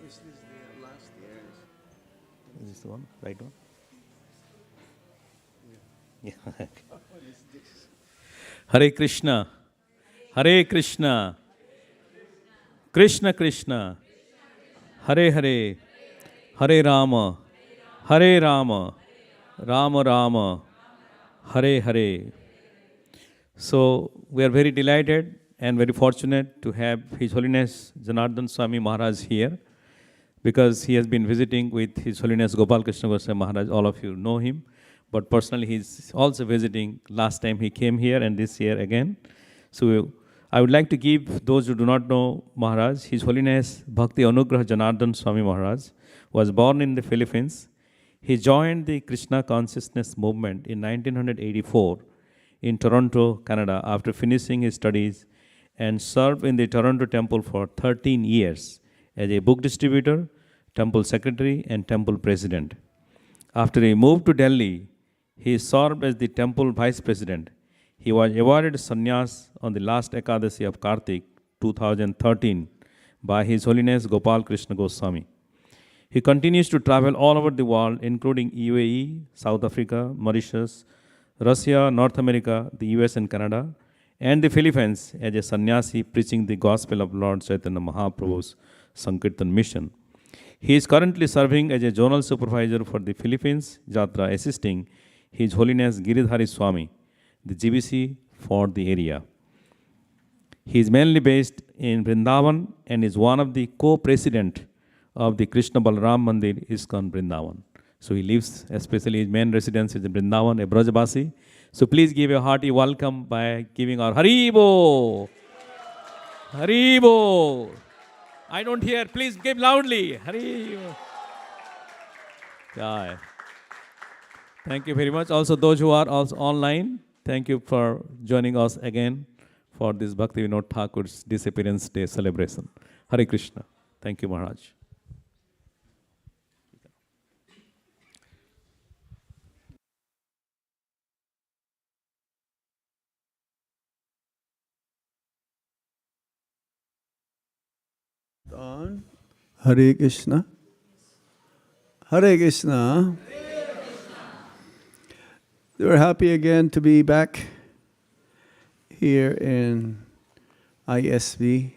Is this the last year's? Is this the one? Right one? Yeah. What is this? Hare Krishna. Hare Krishna. Krishna Krishna. Hare Hare. Hare Rama. Hare Rama. Rama Rama. Hare Hare. So we are very delighted and very fortunate to have His Holiness Janaradan Swami Maharaj here, because he has been visiting with His Holiness Gopal Krishna Goswami Maharaj. All of you know him, but personally he's also visiting. Last time he came here and this year again. So I would like to give those who do not know Maharaj, His Holiness Bhakti Anugraha Janaradan Swami Maharaj was born in the Philippines. He joined the Krishna consciousness movement in 1984 in Toronto, Canada, after finishing his studies, and served in the Toronto temple for 13 years as a book distributor, temple secretary, and temple president. After he moved to Delhi, he served as the temple vice president. He was awarded sannyas on the last Ekadasi of Kartik 2013 by His Holiness Gopal Krishna Goswami. He continues to travel all over the world, including UAE, South Africa, Mauritius, Russia, North America, the US and Canada, and the Philippines as a sannyasi preaching the gospel of Lord Chaitanya Mahaprabhu's Sankirtan mission. He is currently serving as a zonal supervisor for the Philippines Jatra, assisting His Holiness Giridhari Swami, the GBC for the area. He is mainly based in Vrindavan and is one of the co-president of the Krishna Balram Mandir ISKCON Vrindavan. So he lives, especially his main residence is in Vrindavan, a Brajabasi. So please give a hearty welcome by giving our Haribo. Haribo. I don't hear. Please give loudly. Haribo. Yeah. Thank you very much. Also, those who are also online, thank you for joining us again for this Bhaktivinoda Thakur's Disappearance Day celebration. Hare Krishna. Thank you, Maharaj. On Hare Krishna. Hare Krishna. We're happy again to be back here in ISV,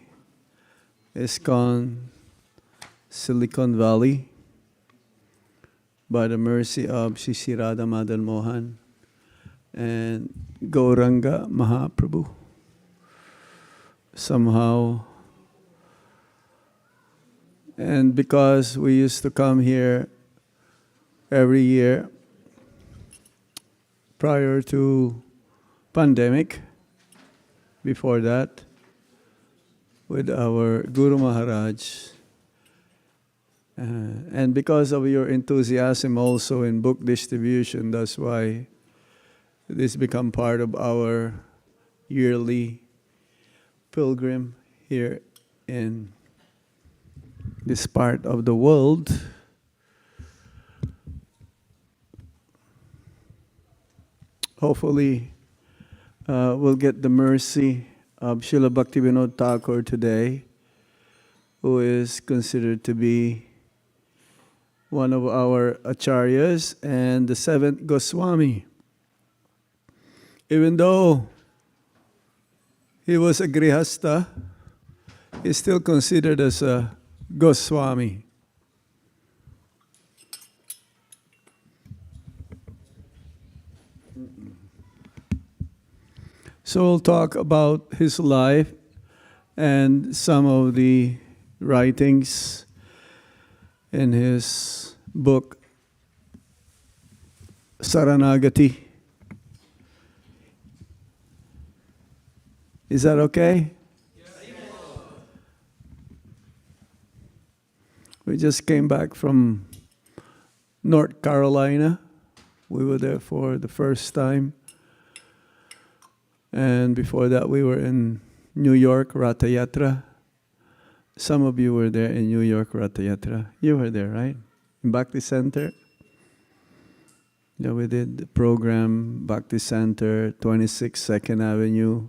ISKCON, Silicon Valley, by the mercy of Shri Radha Madan Mohan and Gauranga Mahaprabhu. Somehow, and because we used to come here every year prior to pandemic, before that, with our Guru Maharaj, and because of your enthusiasm also in book distribution, that's why this become part of our yearly pilgrim here in this part of the world. Hopefully, we'll get the mercy of Srila Bhaktivinoda Thakur today, who is considered to be one of our acharyas and the seventh Goswami. Even though he was a grihasta, he's still considered as a Goswami. So we'll talk about his life and some of the writings in his book Saranagati. Is that okay? We just came back from North Carolina. We were there for the first time. And before that, we were in New York, Ratha Yatra. Some of you were there in New York, Ratha Yatra. You were there, right? In Bhakti Center. Yeah, we did the program, Bhakti Center, 26 2nd Avenue,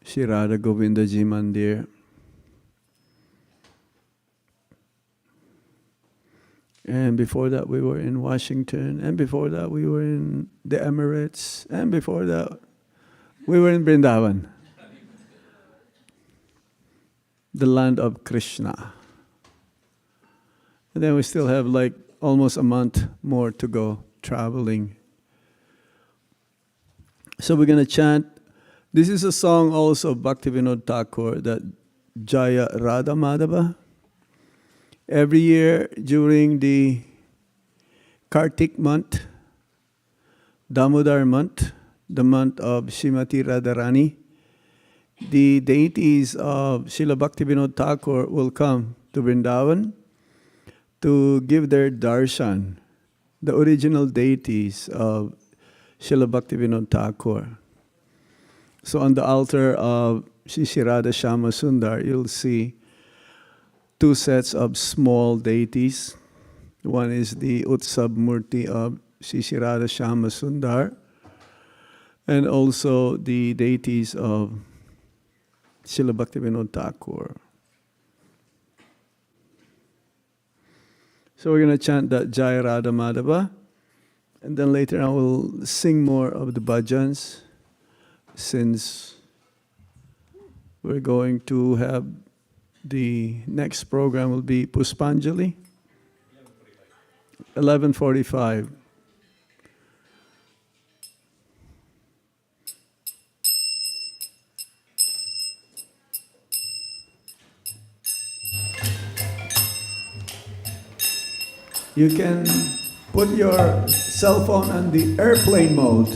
Shri Radha Govindaji Mandir. And before that, we were in Washington. And before that, we were in the Emirates. And before that, we were in Vrindavan, the land of Krishna. And then we still have like almost a month more to go traveling. So we're going to chant. This is a song also of Bhaktivinoda Thakur, that Jaya Radha Madhava. Every year during the Kartik month, Damodar month, the month of Srimati Radharani, the deities of Srila Bhaktivinoda Thakur will come to Vrindavan to give their darshan, the original deities of Srila Bhaktivinoda Thakur. So on the altar of Shri Radha Shama Sundar, you'll see two sets of small deities. One is the Utsab Murti of Shri Radha Shama Sundar, and also the deities of Srila Bhaktivinoda Thakur. So we're going to chant that Jaya Radha Madhava, and then later I will sing more of the bhajans, since we're going to have the next program will be Puspanjali, 11:45. You can put your cell phone on the airplane mode,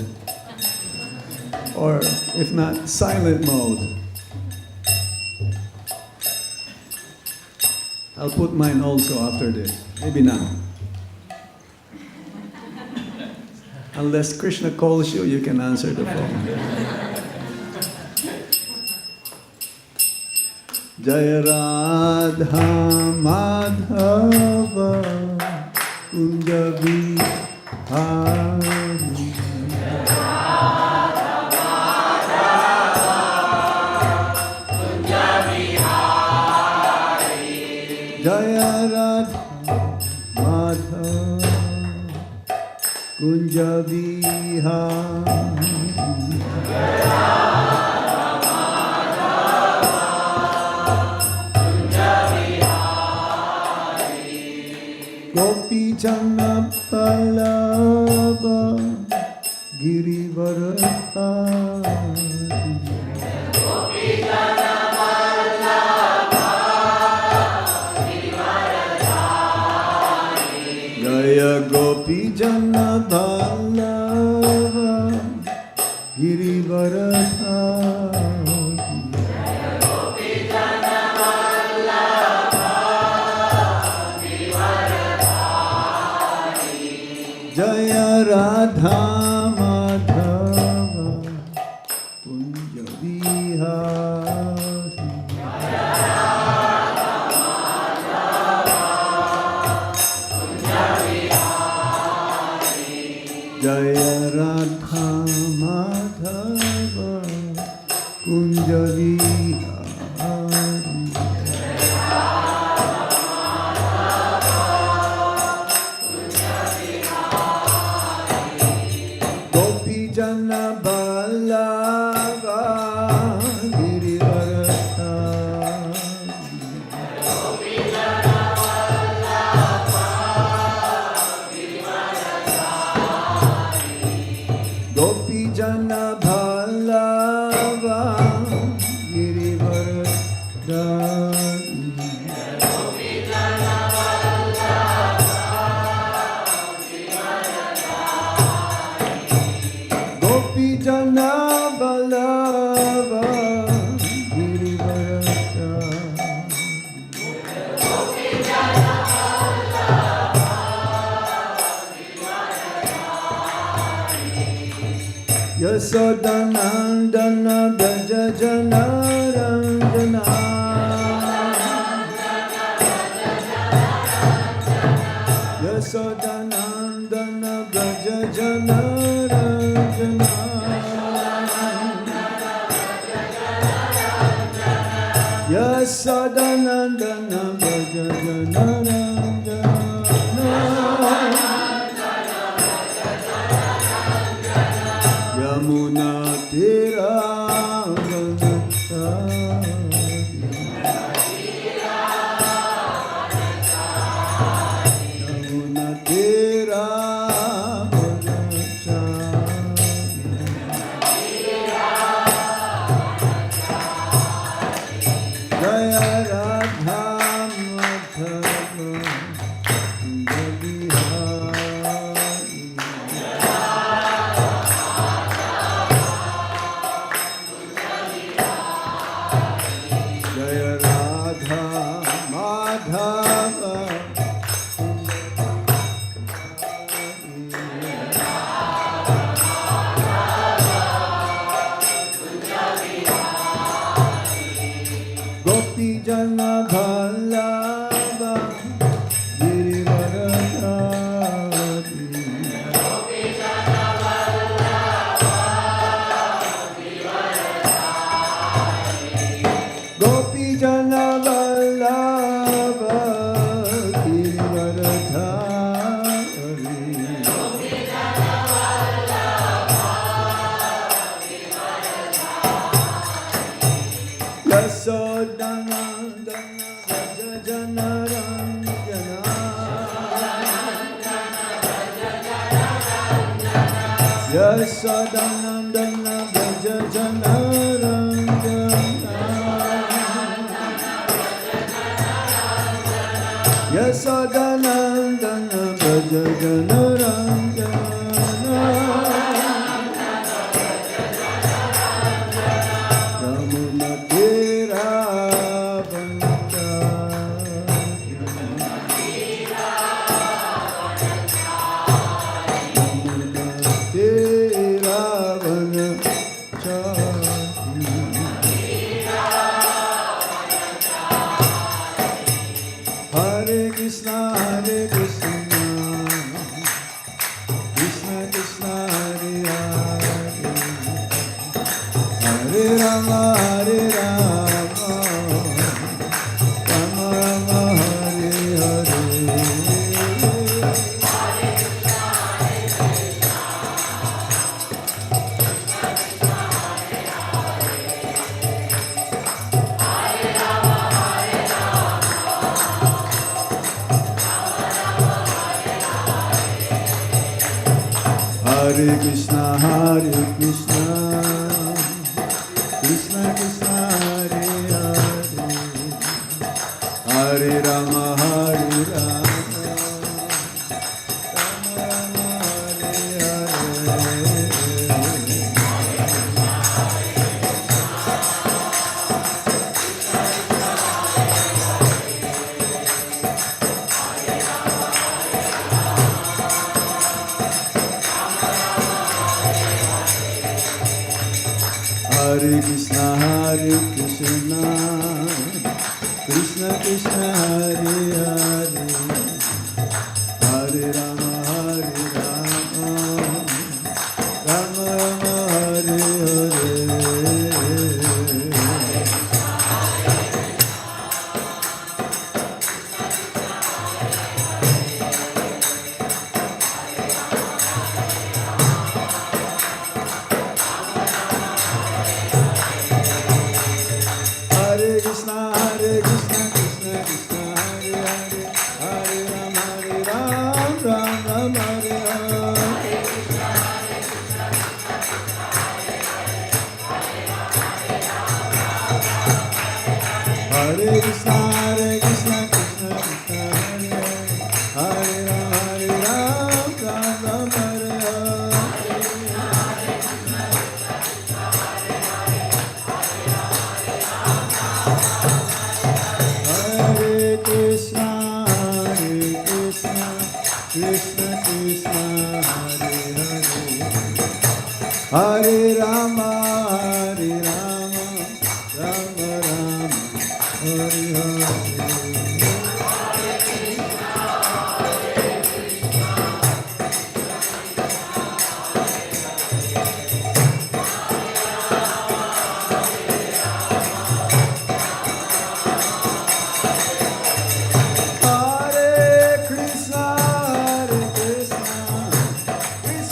or if not, silent mode. I'll put mine also after this, maybe now. Unless Krishna calls you, you can answer the phone. Jaya Radha Madhava Kunja Vihari. Jaya Radha Madhava Kunja Vihari. Gopi Jana Palava Girivaradhari. Gopi Jana Palava Girivaradhari. Jaya Gopi Jana Palava Girivaradhari. Jaya Radha Madhava Kunja Vihari. Jaya Radha Madhava Kunja Vihari. Jana Balava Girivaradhari. Gopi Jana Balava Girivaradhari. Gopi Jana Balava Girivaradhari. Gopi Jana Gopi Jana Balava Girivaradhari. Gopi Jana Balava Girivaradhari. Yasodhanandana Braja Janarandana. Yasodhanandana Braja Janarandana. Yasodanandana Braja Janarandana.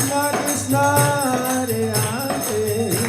Krishna Krishna Hare Hare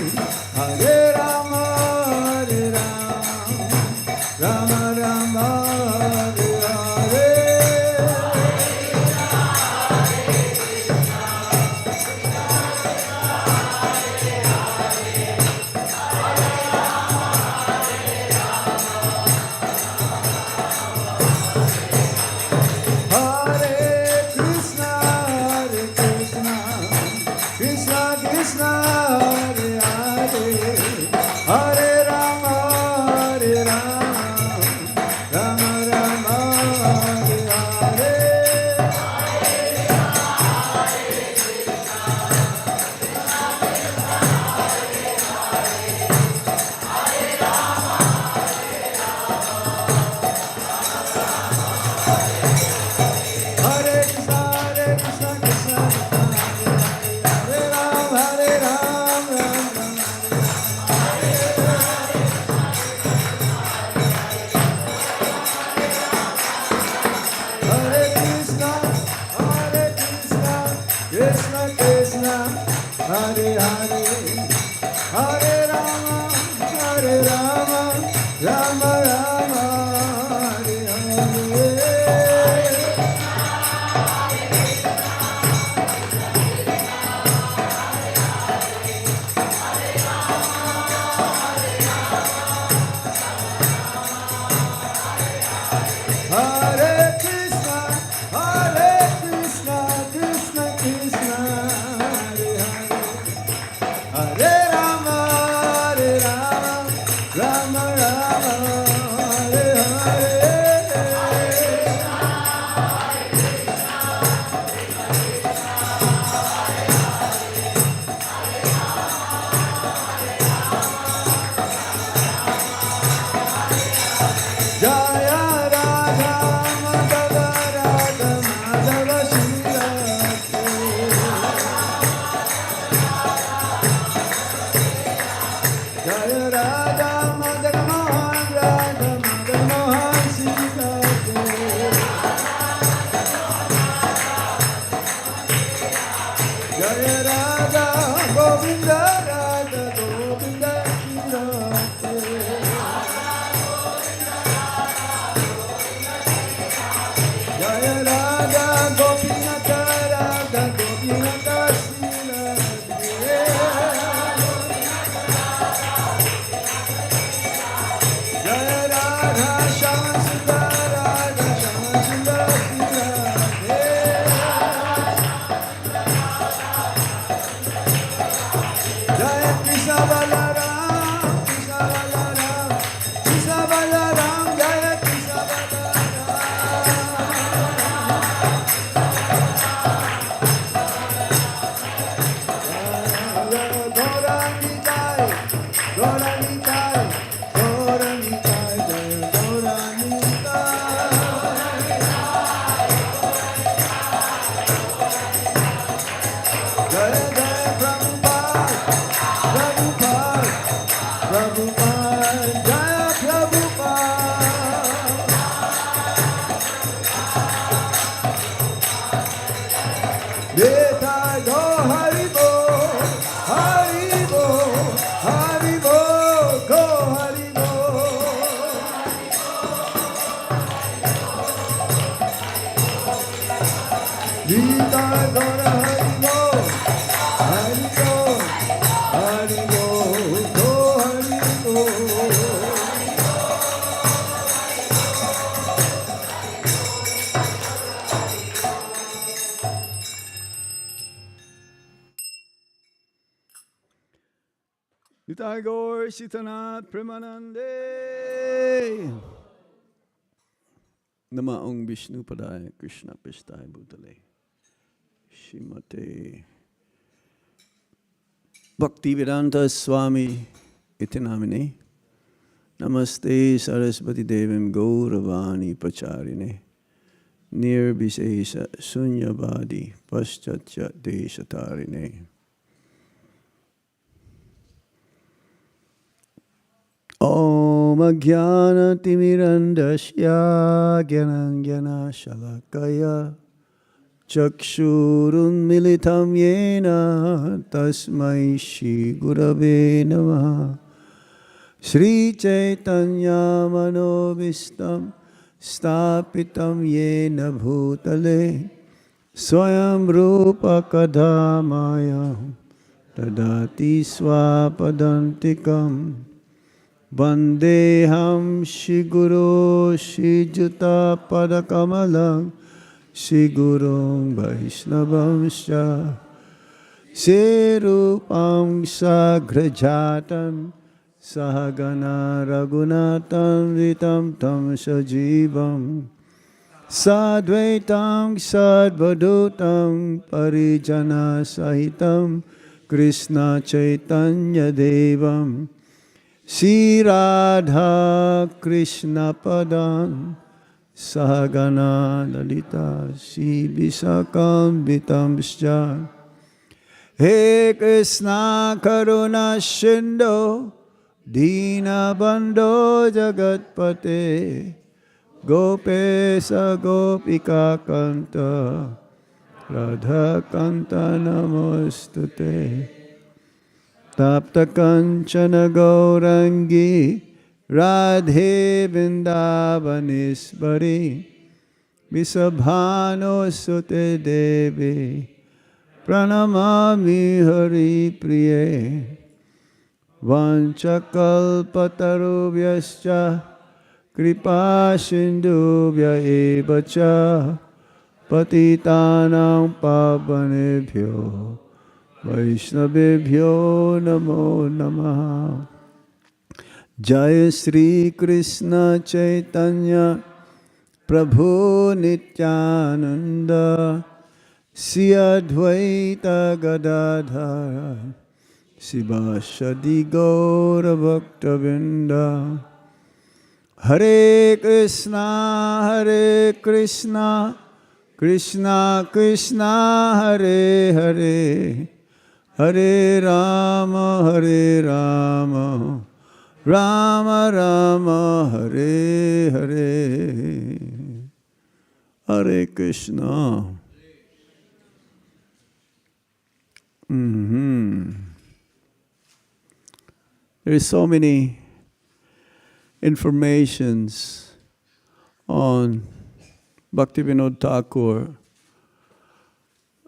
Tagore Sitanath Premanande Namaong Vishnu Padaya Krishna Pistai Bhutale Shimate Bhaktivedanta Swami Itinamine Namaste Saraswati Devim Gauravani Pacharine Nirbhisesa Sunyavadi Paschatya Deshatarine Om Jnana Timirandasya Gyananjana Shalakaya Chakshurun Militam Yena Tasmai Shri Gurave Namaha Sri Chaitanya Manobhistam Stapitam Yena Bhutale Swayam Rupa Kadhamayam Tadati Swapadantikam Vandeham Shri Guru Shri Juta Padakamalam Shri Guru Vaishnavamscha Shri Rupam Sagrajatam Sahagana Raghunatam Vitam Tam Sajivam Sadvaitam Sadvadutam Parijana Sahitam Krishna Chaitanya Devam Shri Radha Krishna Padam Sahagana Lalita Shri Visakam Vitamscha He Krishna Karuna Shindo Dina Bando Jagatpate Gopesa Gopika Kanta Radha Kanta Namostute Tapta Kanchana Gaurangi Radhe Vrindavaneshwari Visabhano Sute Devi Pranamami Hari Priye Vanchakalpatarubhyascha Kripa Sindhubhya evacha Patitanam Pavanebhyo Vaishnavebhyo Namo Namaha. Jai Sri Krishna Chaitanya Prabhu Nityananda Sri Advaita Gadadhara Sivasadi Gaura Bhaktavinda. Hare Krishna, Krishna Krishna, Hare Hare, Hare Rama, Rama Rama, Hare Hare. Hare Krishna. There is so many informations on Bhaktivinoda Thakur.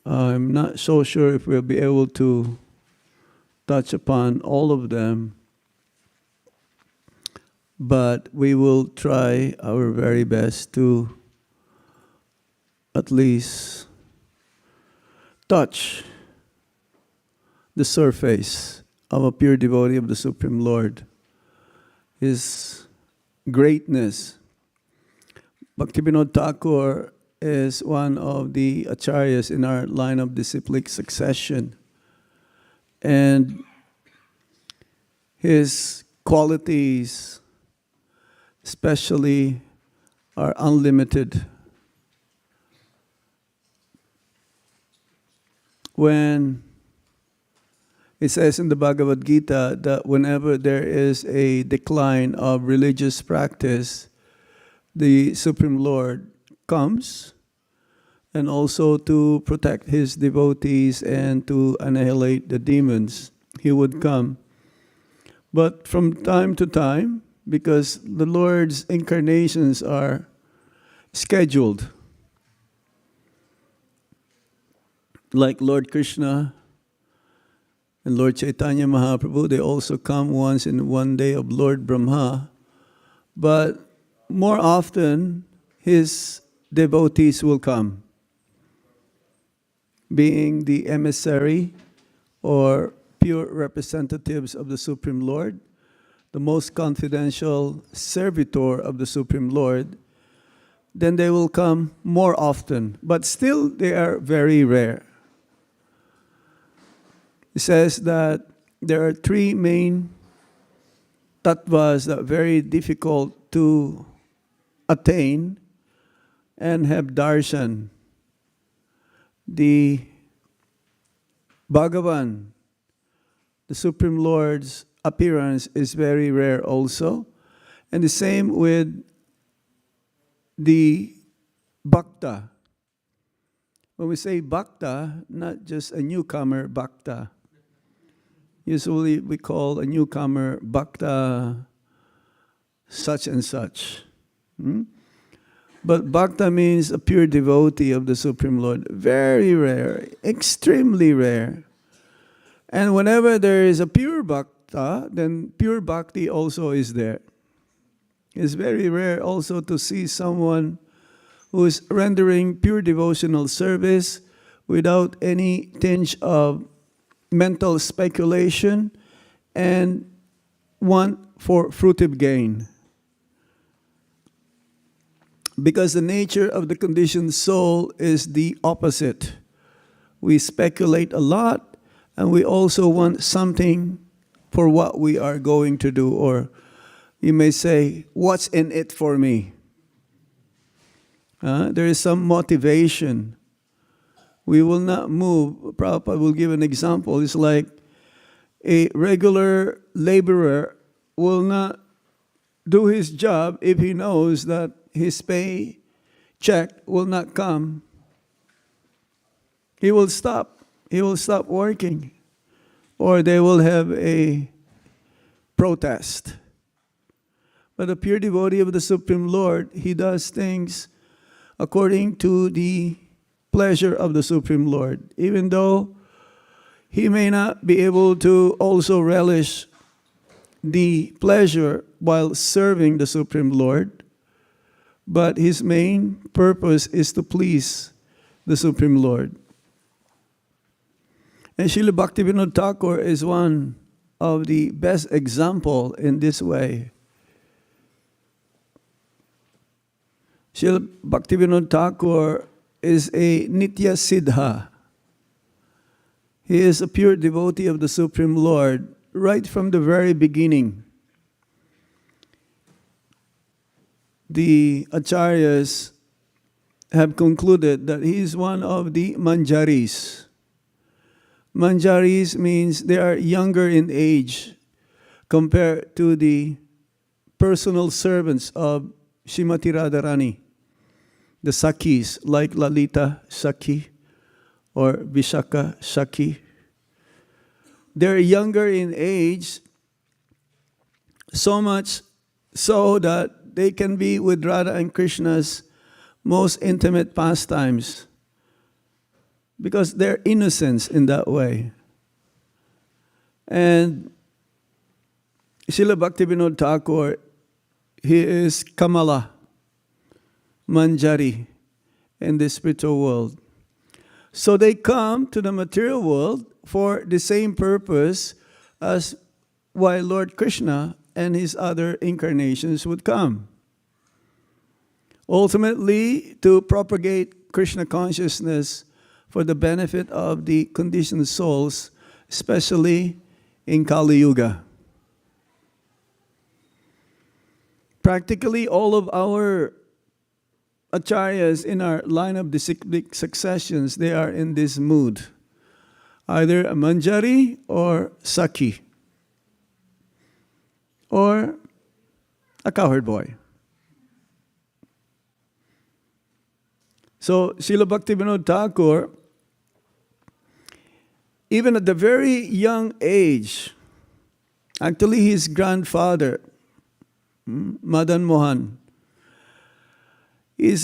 I'm not so sure if we'll be able to touch upon all of them, but we will try our very best to at least touch the surface of a pure devotee of the Supreme Lord, His greatness. Bhaktivinoda Thakur is one of the acharyas in our line of disciplic succession, and his qualities especially are unlimited. When it says in the Bhagavad Gita that whenever there is a decline of religious practice, the Supreme Lord comes, and also to protect his devotees and to annihilate the demons, he would come. But from time to time, because the Lord's incarnations are scheduled, like Lord Krishna and Lord Chaitanya Mahaprabhu, they also come once in one day of Lord Brahma. But more often, his devotees will come, being the emissary or pure representatives of the Supreme Lord, the most confidential servitor of the Supreme Lord. Then they will come more often, but still they are very rare. It says that there are three main tattvas that are very difficult to attain and have darshan. The Bhagavan, the Supreme Lord's appearance, is very rare also. And the same with the Bhakta. When we say Bhakta, not just a newcomer Bhakta. Usually we call a newcomer Bhakta such and such. But Bhakta means a pure devotee of the Supreme Lord. Very rare, extremely rare. And whenever there is a pure Bhakta, then pure Bhakti also is there. It's very rare also to see someone who is rendering pure devotional service without any tinge of mental speculation and want for fruitive gain. Because the nature of the conditioned soul is the opposite. We speculate a lot, and we also want something for what we are going to do. Or you may say, what's in it for me? There is some motivation. We will not move. Prabhupada will give an example. It's like a regular laborer will not do his job if he knows that his pay check will not come. He will stop. He will stop working. or they will have a protest. But a pure devotee of the Supreme Lord, he does things according to the pleasure of the Supreme Lord, even though he may not be able to also relish the pleasure while serving the Supreme Lord, but his main purpose is to please the Supreme Lord. And Srila Bhaktivinoda Thakur is one of the best example in this way. Srila Bhaktivinoda Thakur is a Nitya Siddha. He is a pure devotee of the Supreme Lord right from the very beginning. The acharyas have concluded that he is one of the manjaris. Manjaris means they are younger in age compared to the personal servants of Srimati Radharani, the Sakhis like Lalita Sakhi or Vishaka Sakhi. They're younger in age, so much so that they can be with Radha and Krishna's most intimate pastimes because they're innocents in that way. And Srila Bhaktivinoda Thakur, he is Kamala, Manjari in the spiritual world. So they come to the material world for the same purpose as why Lord Krishna and his other incarnations would come. Ultimately, to propagate Krishna consciousness for the benefit of the conditioned souls, especially in Kali Yuga. Practically all of our acharyas in our line of disciplic successions, they are in this mood. Either a manjari or sakhi. Or a cowherd boy. So Srila Bhaktivinoda Thakur, even at the very young age, actually his grandfather, Madan Mohan, he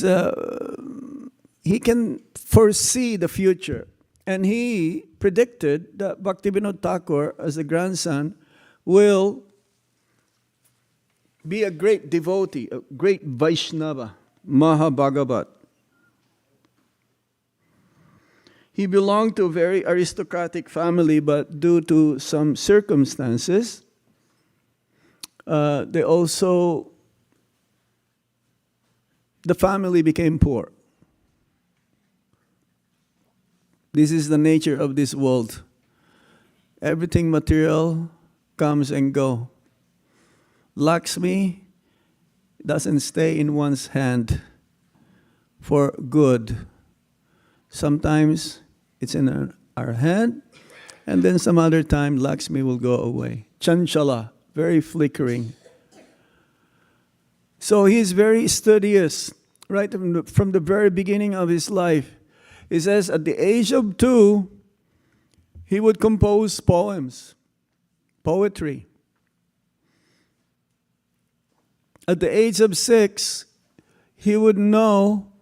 can foresee the future. And he predicted that Bhaktivinoda Thakur, as a grandson, will be a great devotee, a great Vaishnava, Mahabhagavat. He belonged to a very aristocratic family, but due to some circumstances, the family became poor. This is the nature of this world. Everything material comes and go. Lakshmi doesn't stay in one's hand for good. Sometimes it's in our hand, and then some other time Lakshmi will go away. Chanchala, very flickering. So he's very studious, right from the very beginning of his life. He says at the age of 2, he would compose poems, poetry. At the age of 6, he would know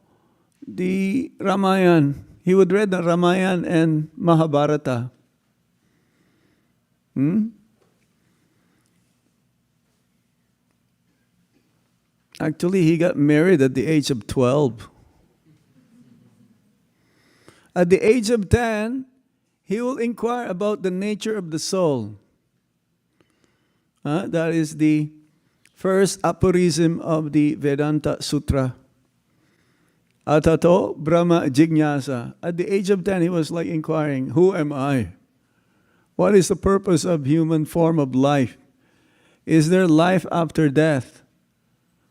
the Ramayana. He would read the Ramayana and Mahabharata. Actually, he got married at the age of 12. At the age of 10, he will inquire about the nature of the soul. That is the first aphorism of the Vedanta Sutra. Atato Brahma Jignasa. At the age of 10, he was like inquiring, who am I? What is the purpose of human form of life? Is there life after death?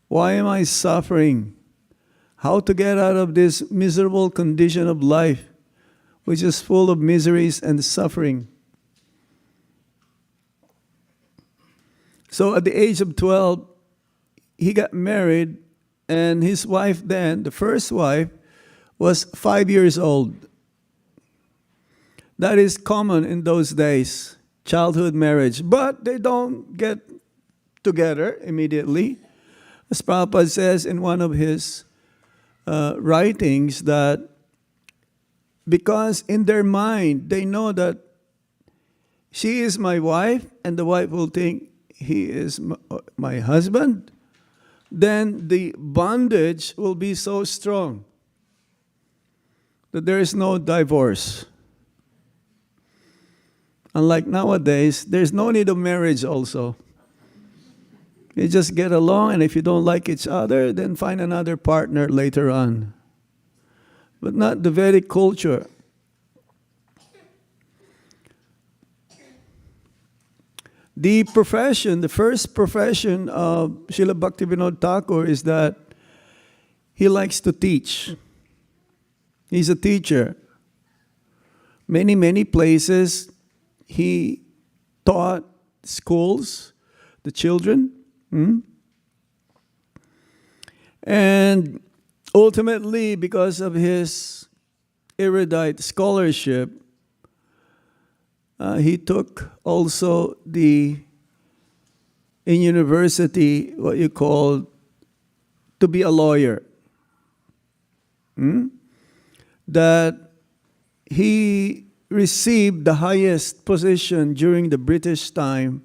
Why am I suffering? How to get out of this miserable condition of life, which is full of miseries and suffering? So at the age of 12, he got married, and his wife then, the first wife, was 5 years old. That is common in those days. childhood marriage, but they don't get together immediately. As Prabhupada says in one of his writings, that because in their mind they know that she is my wife and the wife will think he is my husband, then the bondage will be so strong that there is no divorce. Unlike nowadays, there's no need of marriage also. You just get along, and if you don't like each other, then find another partner later on. But not the Vedic culture. The profession, the first profession of Srila Bhaktivinoda Thakur is that he likes to teach. He's a teacher. Many places he taught schools, the children. And ultimately, because of his erudite scholarship, he took also in university, what you call to be a lawyer. That he received the highest position during the British time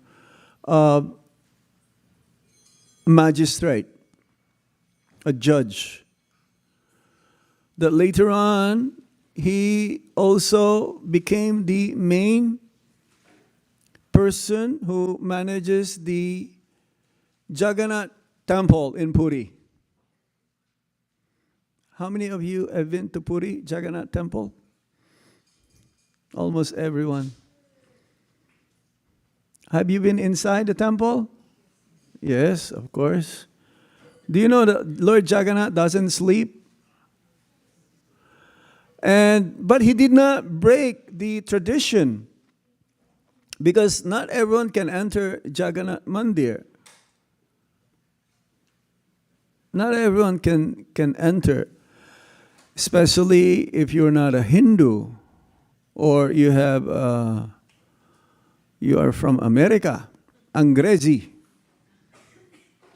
of magistrate, a judge. That later on, he also became the main person who manages the Jagannath temple in Puri. How many of you have been to Puri, Jagannath temple? Almost everyone. Have you been inside the temple? Yes, of course. Do you know that Lord Jagannath doesn't sleep? But he did not break the tradition, because not everyone can enter Jagannath Mandir. Not everyone can enter, especially if you're not a Hindu or you are from America, Angrezi,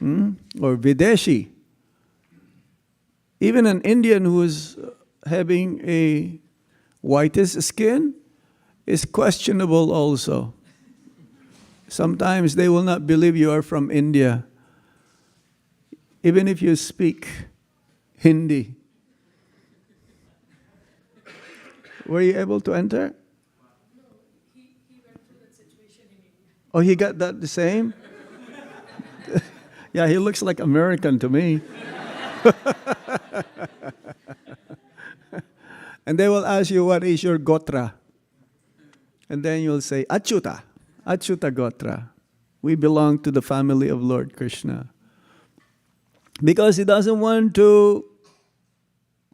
or Videshi. Even an Indian who is having a whitest skin is questionable also. Sometimes they will not believe you are from India, even if you speak Hindi. Were you able to enter? No, he went through that situation in India. Oh, he got that the same? Yeah, he looks like American to me. And they will ask you, what is your gotra? And then you'll say, Achyuta, Achyuta gotra. We belong to the family of Lord Krishna. Because he doesn't want to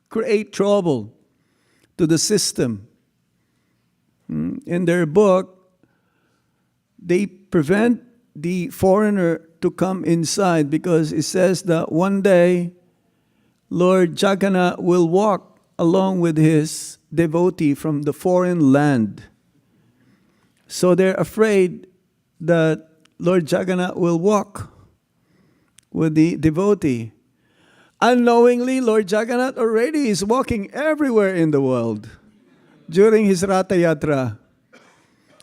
create trouble to the system. In their book, they prevent the foreigner to come inside because it says that one day Lord Jagannath will walk along with his devotee from the foreign land. So they're afraid that Lord Jagannath will walk with the devotee. Unknowingly, Lord Jagannath already is walking everywhere in the world during his Ratha Yatra,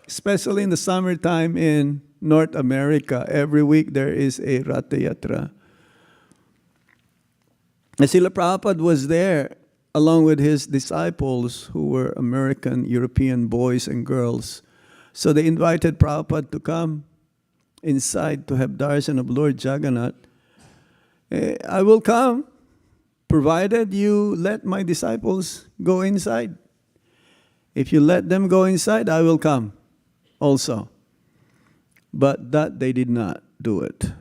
especially in the summertime in North America. Every week there is a Ratha Yatra. And Srila Prabhupada was there along with his disciples who were American, European boys and girls. So they invited Prabhupada to come inside to have darshan of Lord Jagannath. I will come, provided you let my disciples go inside. If you let them go inside, I will come also. But that they did not do it.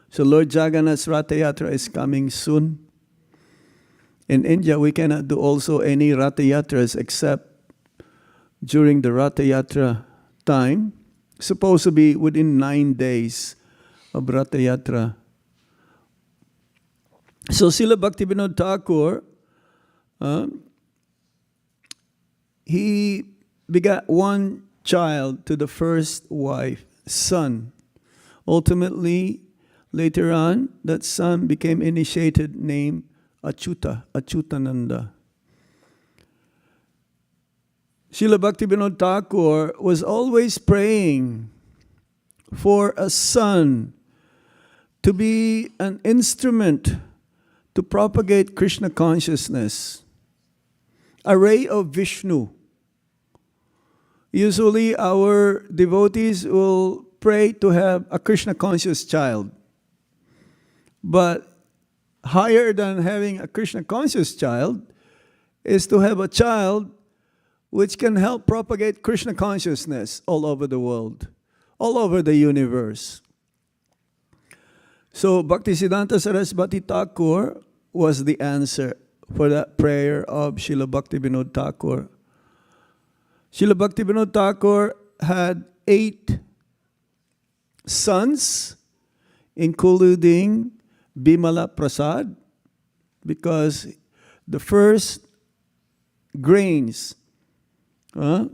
So Lord Jagannath's Ratha Yatra is coming soon. In India, we cannot do also any Ratha Yatras except during the Ratha Yatra time. Supposed to be within 9 days of Ratha Yatra. So Srila Bhaktivinoda Thakur, he begat one child to the first wife, son. Ultimately, later on, that son became initiated, named Achyutananda. Srila Bhaktivinoda Thakur was always praying for a son to be an instrument to propagate Krishna consciousness, a ray of Vishnu. Usually our devotees will pray to have a Krishna conscious child. But higher than having a Krishna conscious child is to have a child which can help propagate Krishna consciousness all over the world, all over the universe. So Bhaktisiddhanta Saraswati Thakur was the answer for that prayer of Srila Bhaktivinoda Thakur. Srila Bhaktivinoda Thakur had 8 sons, including Bimala Prasad, because the first grains that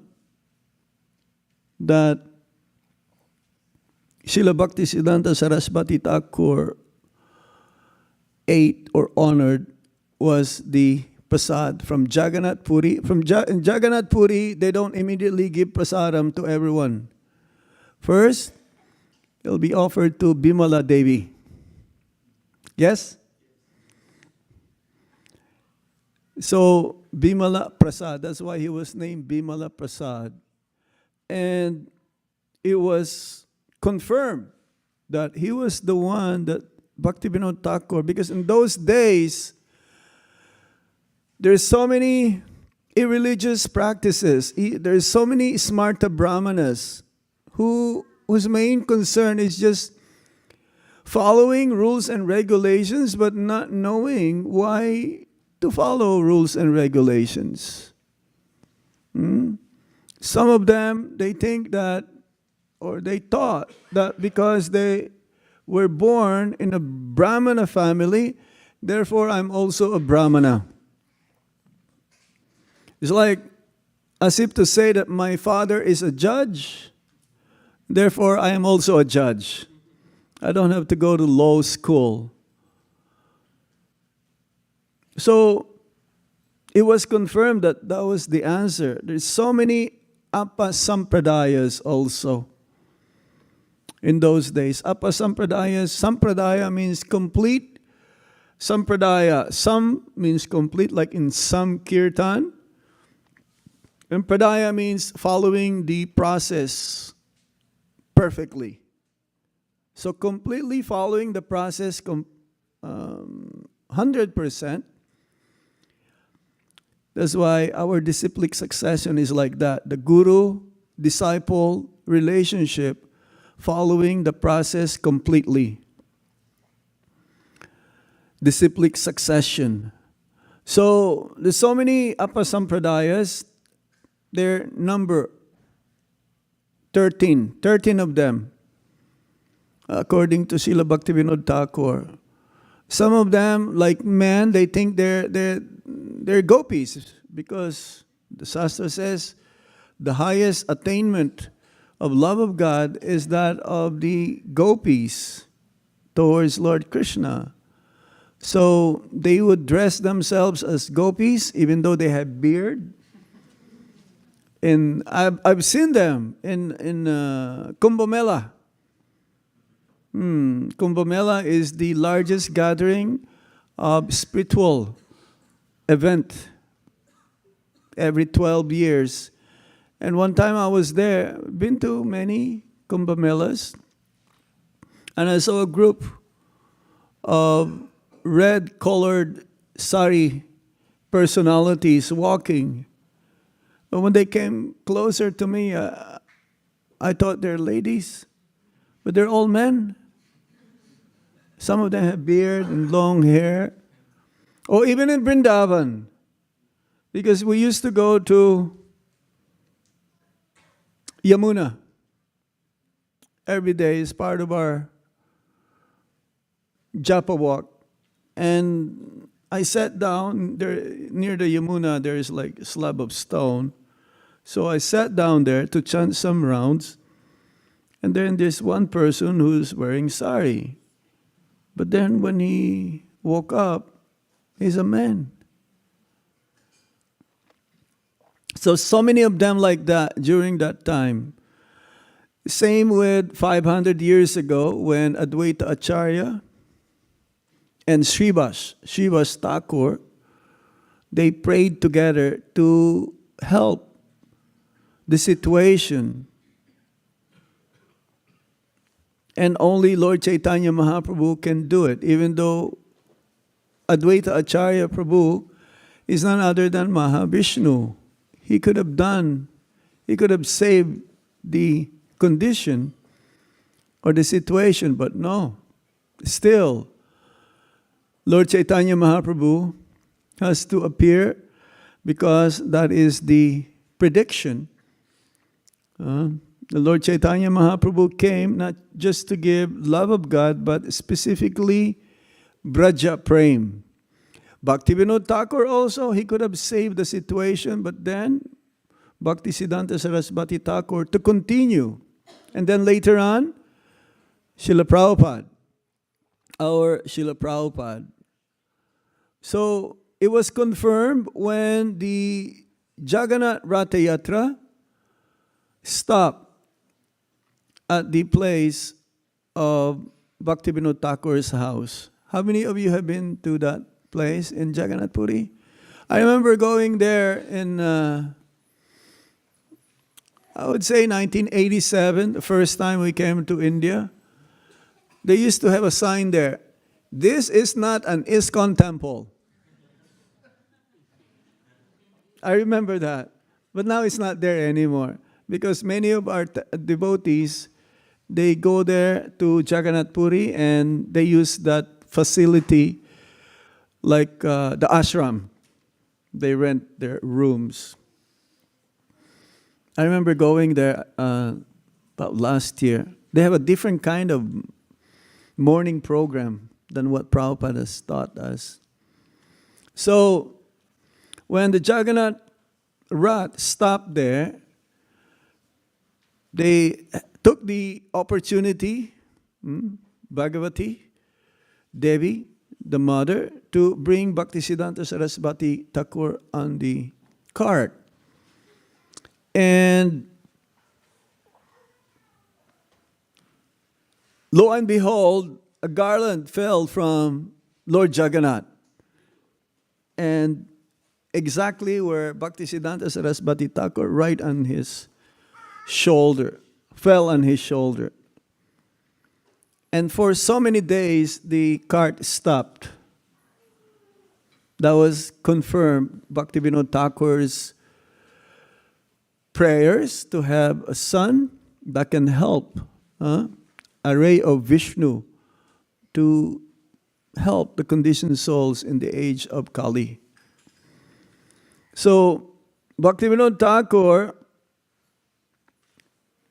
Srila Bhaktisiddhanta Saraswati Thakur ate or honored was the prasad from Jagannath Puri. In Jagannath Puri, they don't immediately give prasadam to everyone. First, it will be offered to Bimala Devi. Yes? So, Bimala Prasad, that's why he was named Bimala Prasad. And it was confirmed that he was the one that Bhaktivinoda Thakur, because in those days, there's so many irreligious practices. There's so many smarta brahmanas whose main concern is just following rules and regulations, but not knowing why to follow rules and regulations. Some of them, they think that, or they thought that because they were born in a Brahmana family, therefore I'm also a Brahmana. It's like as if to say that my father is a judge, therefore I am also a judge. I don't have to go to law school. So it was confirmed that that was the answer. There's so many Apa Sampradayas also in those days. Apa Sampradayas, Sampradaya means complete. Sampradaya, Sam means complete, like in Samkirtan. And Pradaya means following the process perfectly. So completely following the process 100%. That's why our disciplic succession is like that. The guru-disciple relationship following the process completely. Disciplic succession. So there's so many Apasampradayas. Their number 13 of them, according to Srila Bhaktivinoda Thakur. Some of them, like men, they think they're gopis, because the Shastra says the highest attainment of love of God is that of the gopis towards Lord Krishna. So they would dress themselves as gopis even though they have beard. And I've seen them in Kumbh Mela. Kumbh Mela is the largest gathering of spiritual event every 12 years. And one time I was there, been to many Kumbh Melas, and I saw a group of red-colored sari personalities walking. But when they came closer to me, I thought they're ladies, but they're all men. Some of them have beard and long hair. Or even in Vrindavan, because we used to go to Yamuna every day as part of our japa walk. And I sat down there near the Yamuna. There is like a slab of stone. So I sat down there to chant some rounds, and then there's one person who's wearing sari. But then when he woke up, he's a man. So many of them like that during that time. Same with 500 years ago when Advaita Acharya and Srivas Thakur, they prayed together to help the situation. And only Lord Chaitanya Mahaprabhu can do it, even though Advaita Acharya Prabhu is none other than Mahavishnu. He could have saved the condition or the situation, but no. Still, Lord Chaitanya Mahaprabhu has to appear because that is the prediction. The Lord Chaitanya Mahaprabhu came not just to give love of God, but specifically Braja Prem. Bhaktivinoda Thakur also, he could have saved the situation, but then Bhaktisiddhanta Saraswati Thakur to continue. And then later on, Srila Prabhupada, our Srila Prabhupada. So it was confirmed when the Jagannath Ratha Yatra stopped at the place of Bhaktivinoda Thakur's house. How many of you have been to that place in Jagannath Puri? I remember going there in, I would say 1987, the first time we came to India. They used to have a sign there. This is not an ISKCON temple. I remember that. But now it's not there anymore. Because many of our devotees, they go there to Jagannath Puri and they use that facility like the ashram. They rent their rooms. I remember going there about last year. They have a different kind of morning program than what Prabhupada has taught us. So, when the Jagannath Rath stopped there, they took the opportunity, Bhagavati, Devi, the mother, to bring Bhaktisiddhanta Saraswati Thakur on the cart. And lo and behold, a garland fell from Lord Jagannath. And exactly where Bhaktisiddhanta Saraswati Thakur, right on his shoulder, fell on his shoulder. And for so many days, the cart stopped. That was confirmed. Bhaktivinoda Thakur's prayers to have a son that can help, a ray of Vishnu to help the conditioned souls in the age of Kali. So, Bhaktivinoda Thakur,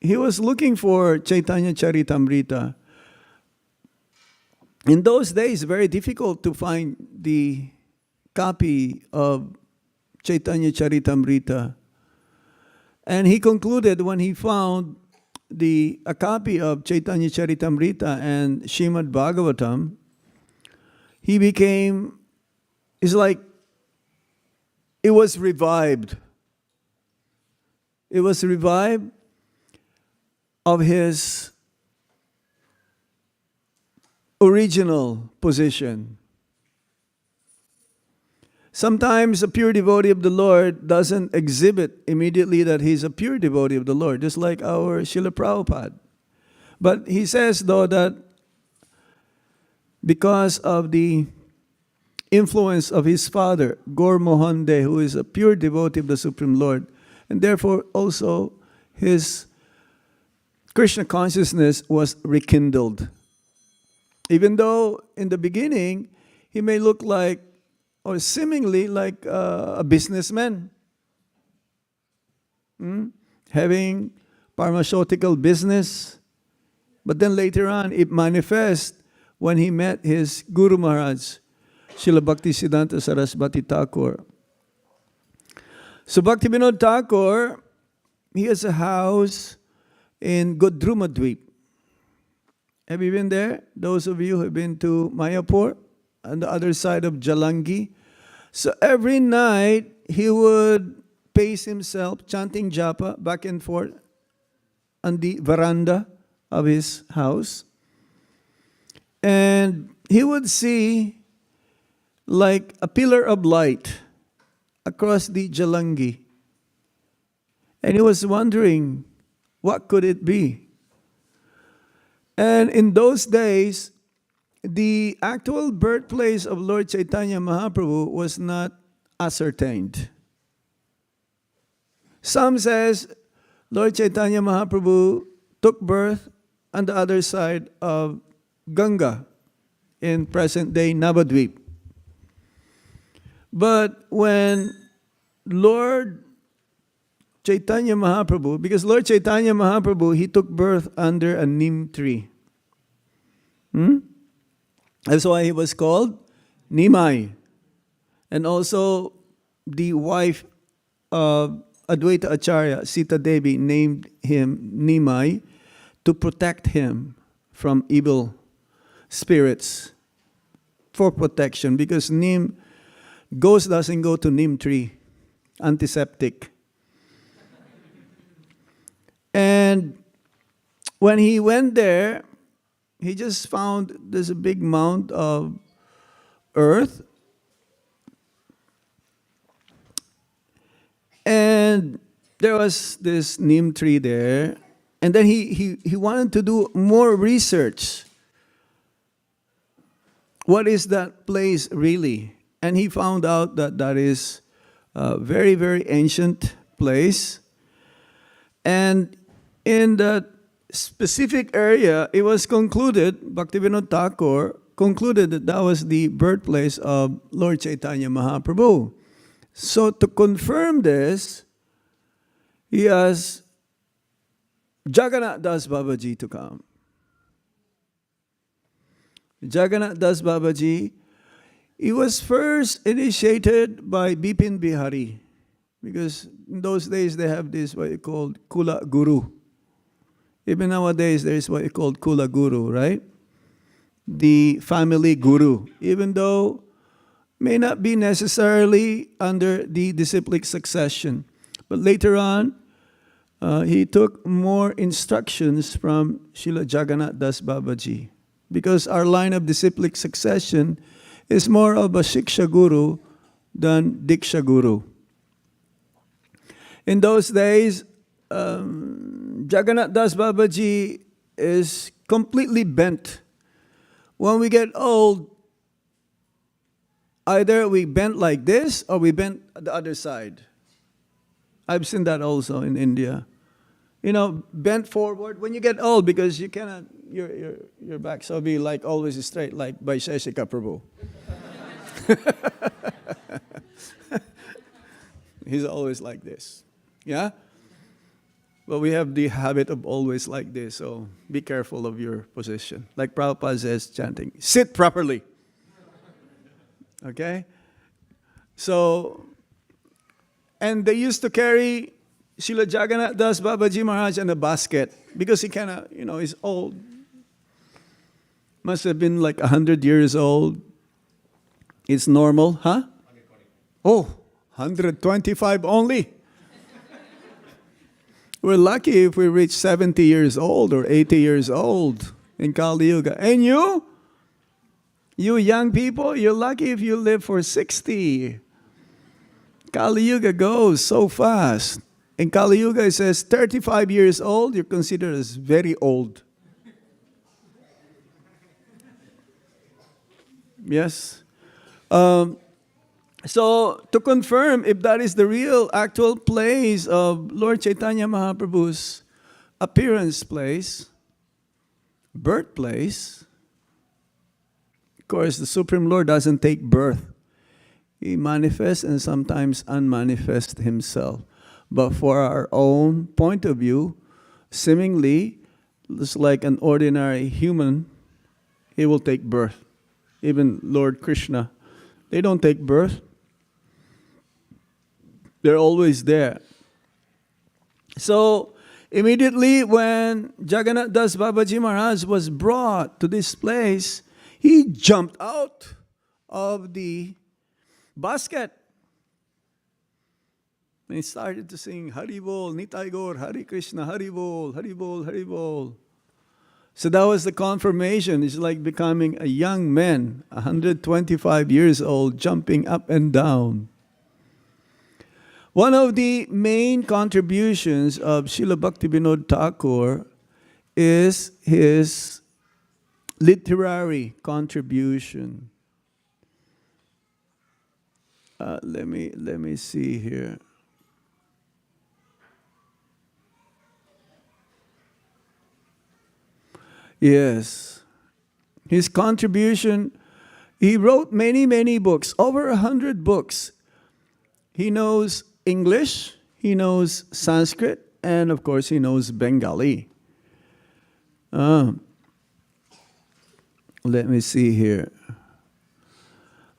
he was looking for Chaitanya Charitamrita. In those days, very difficult to find the copy of Chaitanya Charitamrita. And he concluded when he found a copy of Chaitanya Charitamrita and Srimad Bhagavatam, it's like, it was revived. It was revived of his original position. Sometimes a pure devotee of the Lord doesn't exhibit immediately that he's a pure devotee of the Lord, just like our Srila Prabhupada. But he says, though, that because of the influence of his father, Gaur Mohan De, who is a pure devotee of the Supreme Lord, and therefore also his Krishna consciousness was rekindled. Even though in the beginning, he may look like, or seemingly like a businessman, having pharmaceutical business. But then later on, it manifests when he met his Guru Maharaj, Srila Bhaktisiddhanta Saraswati Thakur. So Bhaktivinoda Thakur, he has a house in Godrumadweep. Have you been there? Those of you who have been to Mayapur, on the other side of Jalangi. So every night, he would pace himself, chanting japa back and forth on the veranda of his house. And he would see like a pillar of light across the Jalangi. And he was wondering, what could it be? And in those days, the actual birthplace of Lord Chaitanya Mahaprabhu was not ascertained. Some says Lord Chaitanya Mahaprabhu took birth on the other side of Ganga in present-day Navadvip. But when Lord Chaitanya Mahaprabhu, because Lord Chaitanya Mahaprabhu, he took birth under a neem tree. That's why he was called Nimai. And also the wife of Advaita Acharya, Sita Devi, named him Nimai to protect him from evil spirits, for protection, because neem, ghost doesn't go to neem tree, antiseptic. And when he went there, he just found there's a big mound of earth. And there was this neem tree there. And then he wanted to do more research. What is that place really? And he found out that that is a very, very ancient place. And in that specific area, it was concluded, Bhaktivinoda Thakur concluded that that was the birthplace of Lord Chaitanya Mahaprabhu. So to confirm this, he asked Jagannath Das Babaji to come. Jagannath Das Babaji, he was first initiated by Bipin Bihari, because in those days they have this what you call Kula Guru. Even nowadays there is what you call Kula Guru, right? The family guru, even though may not be necessarily under the disciplic succession. But later on, he took more instructions from Srila Jagannath Das Babaji, because our line of disciplic succession is more of a Shiksha Guru than Diksha Guru. In those days, Jagannath Das Babaji is completely bent. When we get old, either we bent like this or we bent the other side. I've seen that also in India. You know, bent forward when you get old, because you cannot, your back shall be like always straight, like by Sheshika Prabhu. He's always like this. Yeah? But we have the habit of always like this, so be careful of your position. Like Prabhupada says, chanting, sit properly. Okay? So, and they used to carry Srila Jagannath Das Babaji Maharaj in a basket, because he kind of, he's old. Must have been like 100 years old. It's normal, huh? Oh, 125 only. We're lucky if we reach 70 years old or 80 years old in Kali Yuga. And you young people, you're lucky if you live for 60. Kali Yuga goes so fast. In Kali Yuga, it says 35 years old, you're considered as very old. Yes? So, to confirm if that is the real actual place of Lord Chaitanya Mahaprabhu's appearance place, birthplace, of course, the Supreme Lord doesn't take birth. He manifests and sometimes unmanifests himself. But for our own point of view, seemingly, just like an ordinary human, he will take birth. Even Lord Krishna, they don't take birth. They're always there. So immediately when Jagannath Das Babaji Maharaj was brought to this place, he jumped out of the basket. And he started to sing Hari Bol, Nitai Gaur, Hari Krishna, Hari Bol, Hari Bol, Hari Bol. So that was the confirmation. It's like becoming a young man, 125 years old, jumping up and down. One of the main contributions of Srila Bhaktivinoda Thakur is his literary contribution. Let me see here. Yes. His contribution, he wrote many, many books, over 100 books. He knows English, he knows Sanskrit, and of course he knows Bengali. Let me see here.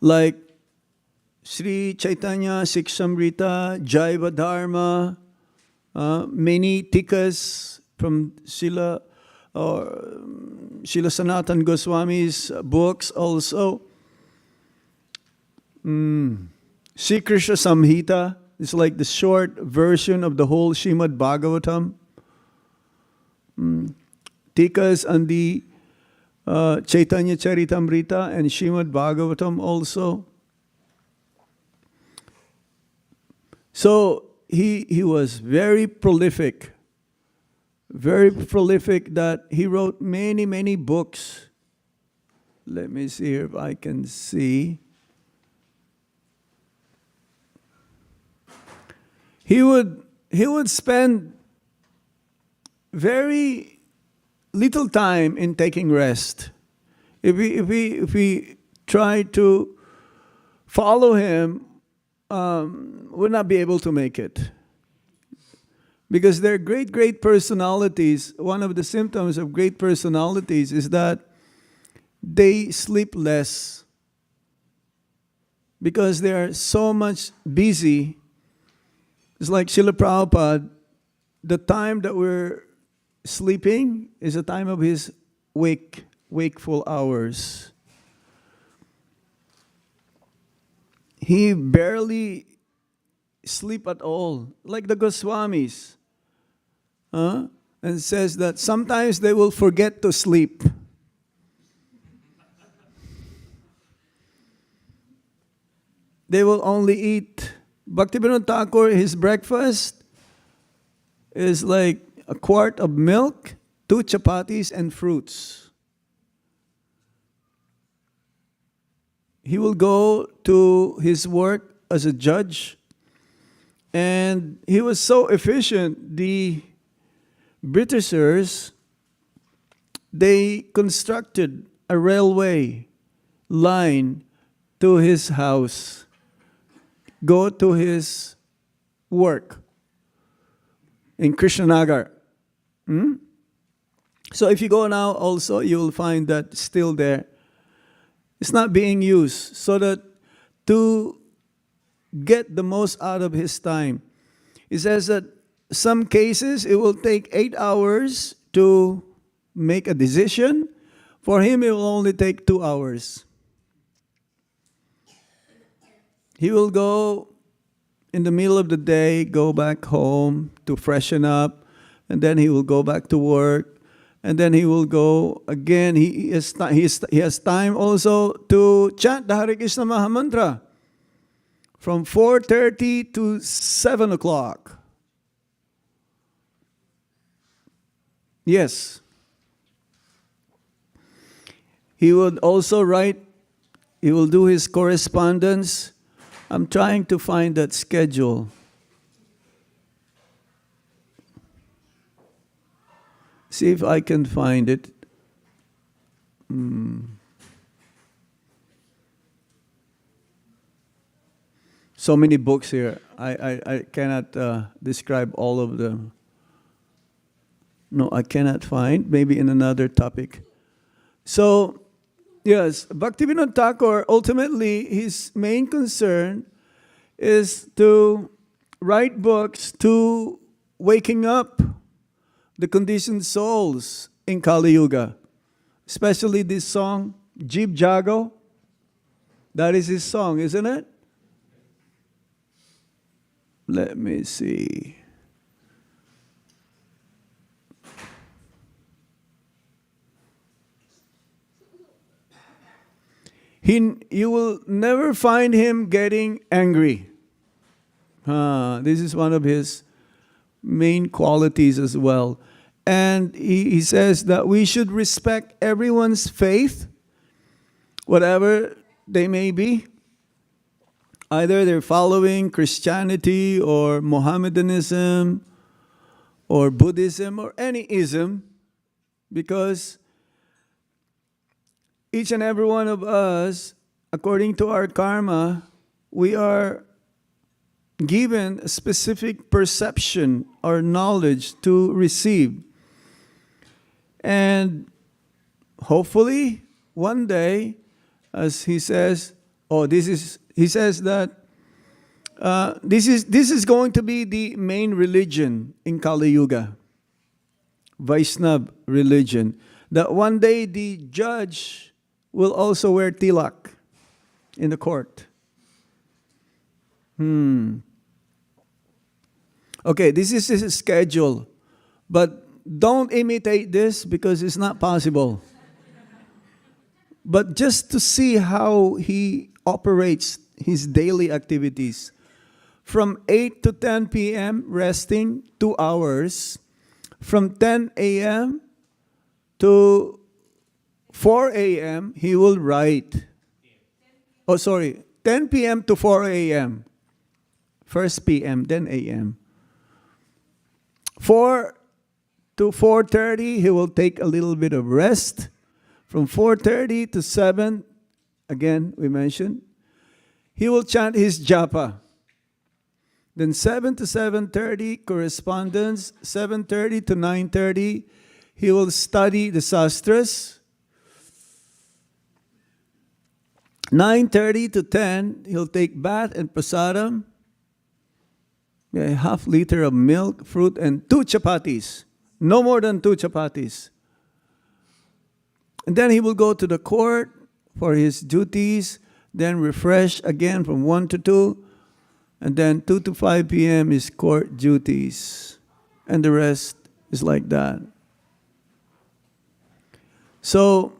Like Sri Chaitanya Sikshamrita, Jaiva Dharma, many tikas from Srila Sanatan Goswami's books also. Sri Krishna Samhita is like the short version of the whole Srimad Bhagavatam. Tikas on the Chaitanya Charitamrita and Srimad Bhagavatam also. So he was very prolific that he wrote many, many books. Let me see if I can see. He would spend very little time in taking rest. If we try to follow him, would not be able to make it. Because they're great personalities. One of the symptoms of great personalities is that they sleep less. Because they are so much busy. It's like Srila Prabhupada, the time that we're sleeping is the time of his wakeful hours. He barely sleep at all, like the Goswamis. And says that sometimes they will forget to sleep. They will only eat. Bhaktivinoda Thakur, his breakfast is like a quart of milk, 2 chapatis, and fruits. He will go to his work as a judge, and he was so efficient. The Britishers, they constructed a railway line to his house, go to his work in Krishnanagar. So if you go now also, you will find that still there. It's not being used, so that to get the most out of his time. He says that some cases it will take 8 hours to make a decision. For him, it will only take 2 hours. He will go in the middle of the day, go back home to freshen up, and then he will go back to work, and then he will go again. He has time also to chant the Hare Krishna Mahamantra from 4:30 to 7 o'clock. Yes. He would also write, he will do his correspondence. I'm trying to find that schedule. See if I can find it. So many books here. I cannot describe all of them. No, I cannot find. Maybe in another topic. So, yes, Bhaktivinoda Thakur, ultimately, his main concern is to write books to waking up the conditioned souls in Kali Yuga. Especially this song, Jeev Jago. That is his song, isn't it? Let me see. You will never find him getting angry. This is one of his main qualities as well. And he says that we should respect everyone's faith, whatever they may be. Either they're following Christianity or Mohammedanism or Buddhism or any ism, because each and every one of us, according to our karma, we are given a specific perception or knowledge to receive. And hopefully, one day, as he says, he says that this is going to be the main religion in Kali Yuga, Vaishnava religion. That one day the judge will also wear tilak in the court. Okay, this is his schedule, but don't imitate this because it's not possible. But just to see how he operates his daily activities. From 8 to 10 p.m., resting 2 hours. From 10 a.m. to 4 a.m., he will write. 10 p.m. to 4 a.m. First p.m., then a.m. 4 to 4:30, he will take a little bit of rest. From 4:30 to 7, again, we mentioned, he will chant his japa. Then 7 to 7:30, correspondence. 7:30 to 9:30, he will study the sastras. 9:30 to 10, he'll take bath and prasadam. A half liter of milk, fruit, and 2 chapatis. No more than 2 chapatis. And then he will go to the court for his duties, then refresh again from 1 to 2, and then 2 to 5 p.m. is court duties. And the rest is like that. So,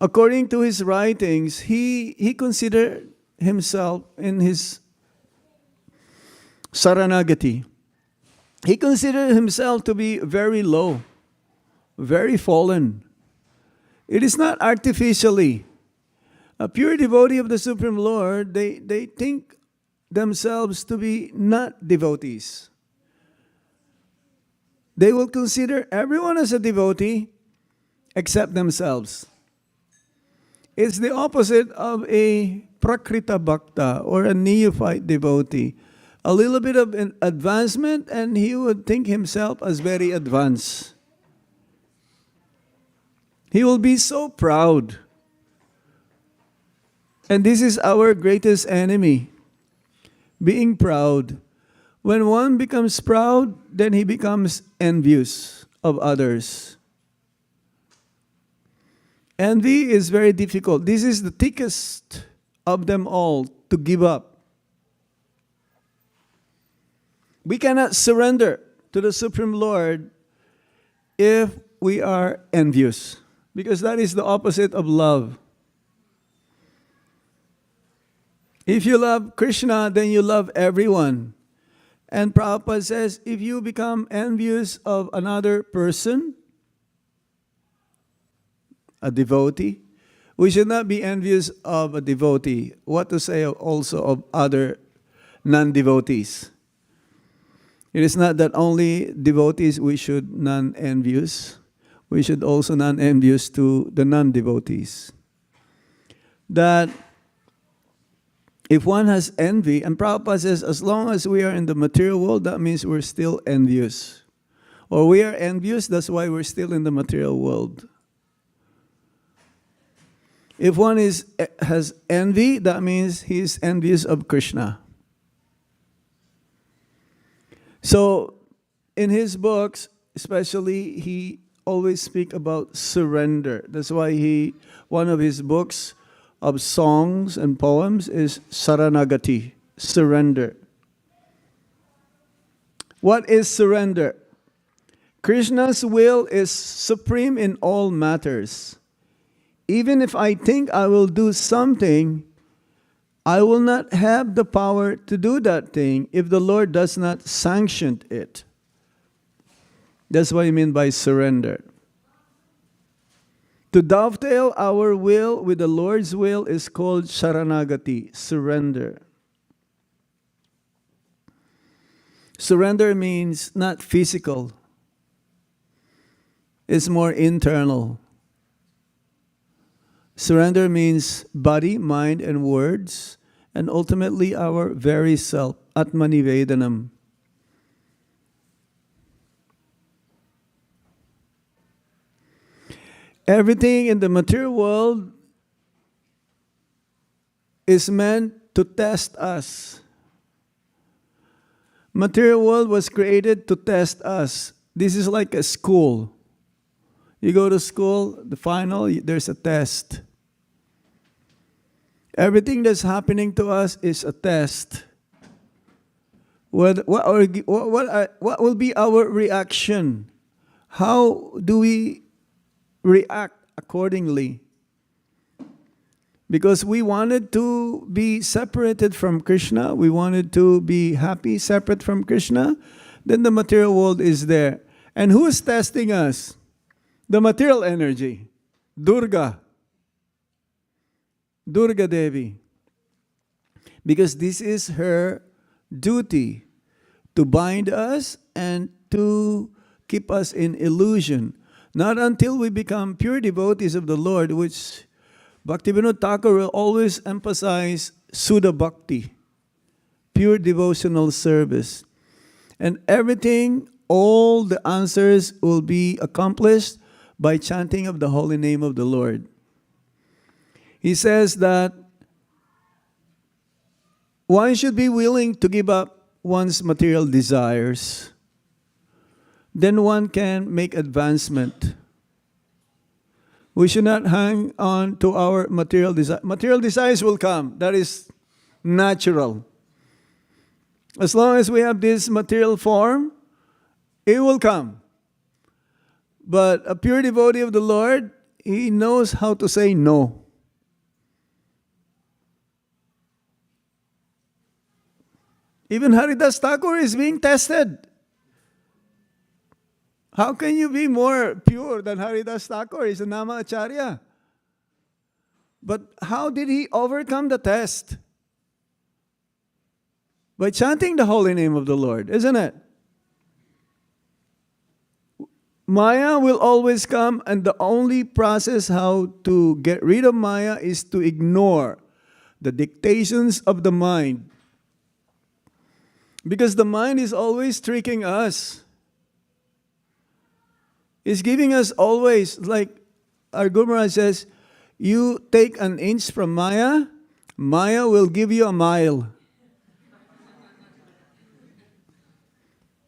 according to his writings, he considered himself in his Saranagati. He considered himself to be very low, very fallen. It is not artificially. A pure devotee of the Supreme Lord, they think themselves to be not devotees. They will consider everyone as a devotee except themselves. It's the opposite of a prakrita bhakta or a neophyte devotee. A little bit of an advancement and he would think himself as very advanced. He will be so proud. And this is our greatest enemy, being proud. When one becomes proud, then he becomes envious of others. Envy is very difficult. This is the thickest of them all to give up. We cannot surrender to the Supreme Lord if we are envious, because that is the opposite of love. If you love Krishna, then you love everyone. And Prabhupada says, if you become envious of another person, a devotee, we should not be envious of a devotee. What to say also of other non-devotees? It is not that only devotees we should non-envious. We should also non-envious to the non-devotees. That if one has envy, and Prabhupada says, as long as we are in the material world, that means we're still envious. Or we are envious, that's why we're still in the material world. If one has envy, that means he is envious of Krishna. So, in his books, especially, he always speak about surrender. That's why one of his books of songs and poems is Saranagati, surrender. What is surrender? Krishna's will is supreme in all matters. Even if I think I will do something, I will not have the power to do that thing if the Lord does not sanction it. That's what I mean by surrender. To dovetail our will with the Lord's will is called Sharanagati, surrender. Surrender means not physical. It's more internal. Surrender means body, mind, and words, and ultimately our very self, Atmanivedanam. Everything in the material world is meant to test us. Material world was created to test us. This is like a school. You go to school, the final, there's a test. Everything that's happening to us is a test. What will be our reaction? How do we react accordingly? Because we wanted to be separated from Krishna, we wanted to be happy separate from Krishna, then the material world is there. And who is testing us? The material energy, Durga Devi. Because this is her duty, to bind us and to keep us in illusion. Not until we become pure devotees of the Lord, which Bhaktivinoda Thakura will always emphasize Sudha Bhakti, pure devotional service. And everything, all the answers will be accomplished by chanting of the holy name of the Lord. He says that one should be willing to give up one's material desires. Then one can make advancement. We should not hang on to our material desires. Material desires will come. That is natural. As long as we have this material form, it will come. But a pure devotee of the Lord, he knows how to say no. Even Haridas Thakur is being tested. How can you be more pure than Haridas Thakur? He's a Nama Acharya. But how did he overcome the test? By chanting the holy name of the Lord, isn't it? Maya will always come, and the only process how to get rid of Maya is to ignore the dictations of the mind. Because the mind is always tricking us. It's giving us always, like our Guru Maharaj says, you take an inch from Maya, Maya will give you a mile.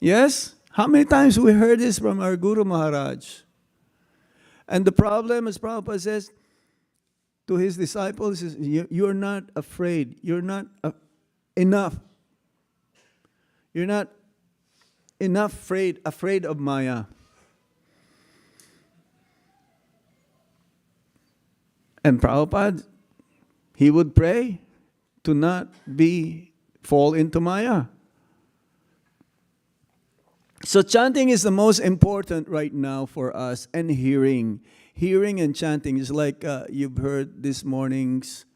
Yes? How many times we heard this from our Guru Maharaj? And the problem, as Prabhupada says to his disciples, is you're not afraid. You're not enough. You're not enough afraid of Maya. And Prabhupada, he would pray to not fall into Maya. So chanting is the most important right now for us, and hearing. Hearing and chanting is like you've heard this morning's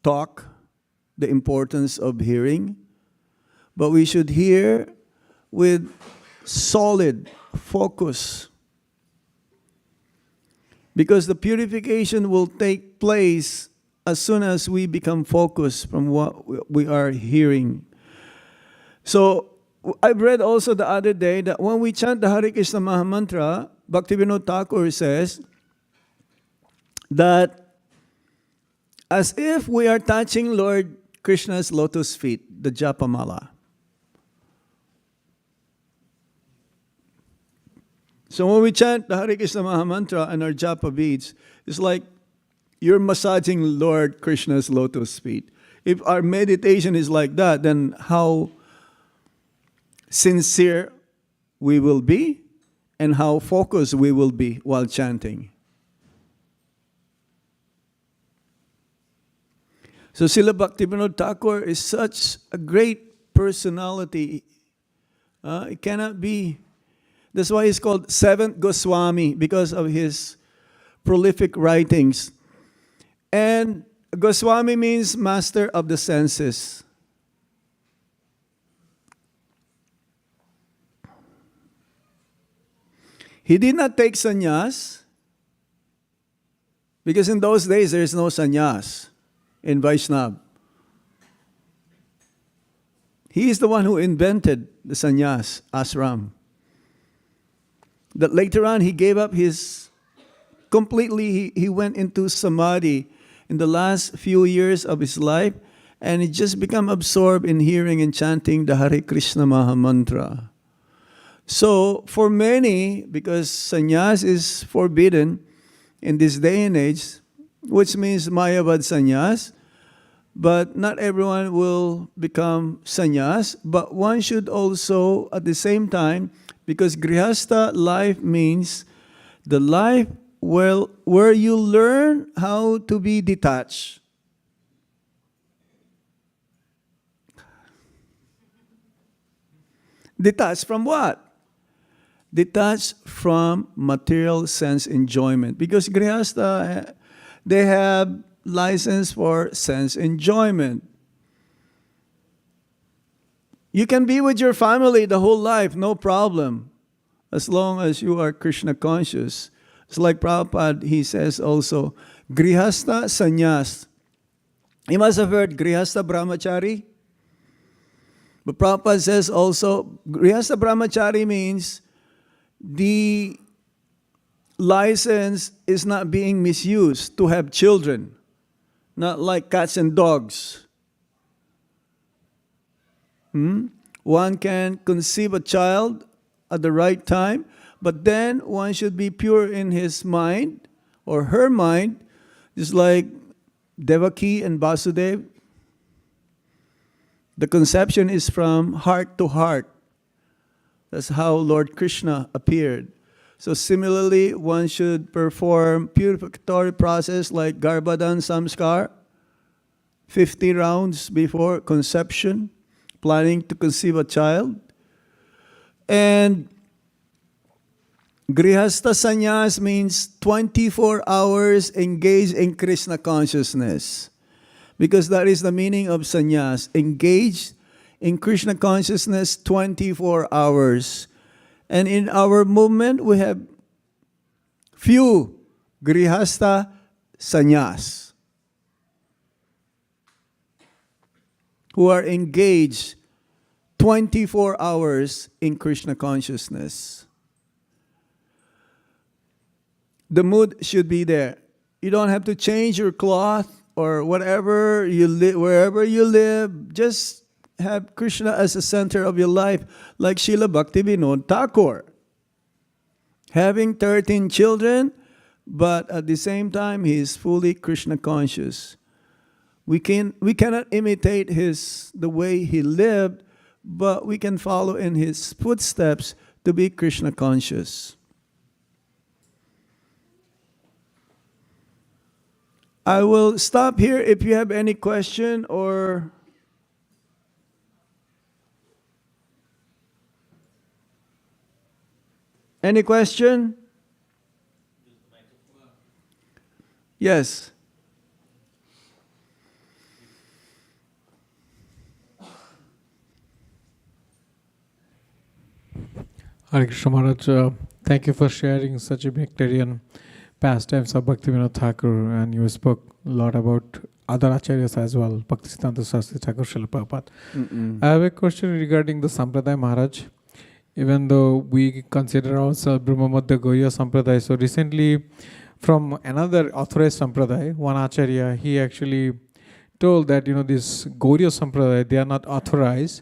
talk, the importance of hearing. But we should hear with solid focus. Because the purification will take place as soon as we become focused from what we are hearing. So, I've read also the other day that when we chant the Hare Krishna Maha Mantra, Bhaktivinoda Thakur says that as if we are touching Lord Krishna's lotus feet, the Japamala. So when we chant the Hare Krishna Maha Mantra and our japa beads, it's like you're massaging Lord Krishna's lotus feet. If our meditation is like that, then how sincere we will be and how focused we will be while chanting. So Srila Bhaktivinoda Thakur is such a great personality. It cannot be. That's why he's called Seventh Goswami, because of his prolific writings. And Goswami means master of the senses. He did not take sannyas, because in those days there is no sannyas in Vaishnava. He is the one who invented the sannyas ashram. That later on he gave up his completely, he went into samadhi in the last few years of his life, and he just become absorbed in hearing and chanting the Hare Krishna Maha Mantra. So for many, because sannyas is forbidden in this day and age, which means mayavad sannyas, but not everyone will become sannyas, but one should also at the same time, because grihastha life means the life where you learn how to be detached. Detached from what? Detached from material sense enjoyment. Because grihastha, they have license for sense enjoyment. You can be with your family the whole life, no problem, as long as you are Krishna conscious. It's like Prabhupada, he says also, grihastha sannyas. You must have heard grihastha brahmachari. But Prabhupada says also, grihastha brahmachari means the license is not being misused to have children, not like cats and dogs. One can conceive a child at the right time, but then one should be pure in his mind or her mind, just like Devaki and Vasudev. The conception is from heart to heart. That's how Lord Krishna appeared. So similarly, one should perform purificatory process like Garbhadan Samskar, 50 rounds before conception, planning to conceive a child. And grihastha sannyas means 24 hours engaged in Krishna consciousness. Because that is the meaning of sannyas, engaged in Krishna consciousness 24 hours. And in our movement, we have few grihastha sannyas who are engaged 24 hours in Krishna consciousness. The mood should be there. You don't have to change your cloth or whatever you wherever you live. Just have Krishna as the center of your life, like Srila Bhaktivinoda Thakur. Having 13 children, but at the same time, he is fully Krishna conscious. We cannot imitate the way he lived, but we can follow in his footsteps to be Krishna conscious. I will stop here if you have any question or any question? Yes. Hare Krishna Maharaj, thank you for sharing such a Bhakterian pastimes of Bhaktivinoda Thakur, and you spoke a lot about other acharyas as well, Bhaktisiddhanta Saraswati Thakur, Srila Prabhupada. I have a question regarding the Sampradaya Maharaj. Even though we consider ourselves Brahmamadhya Gauriya Sampradaya, so recently from another authorized Sampradaya, one acharya, he actually told that, this Gauriya Sampradaya, they are not authorized.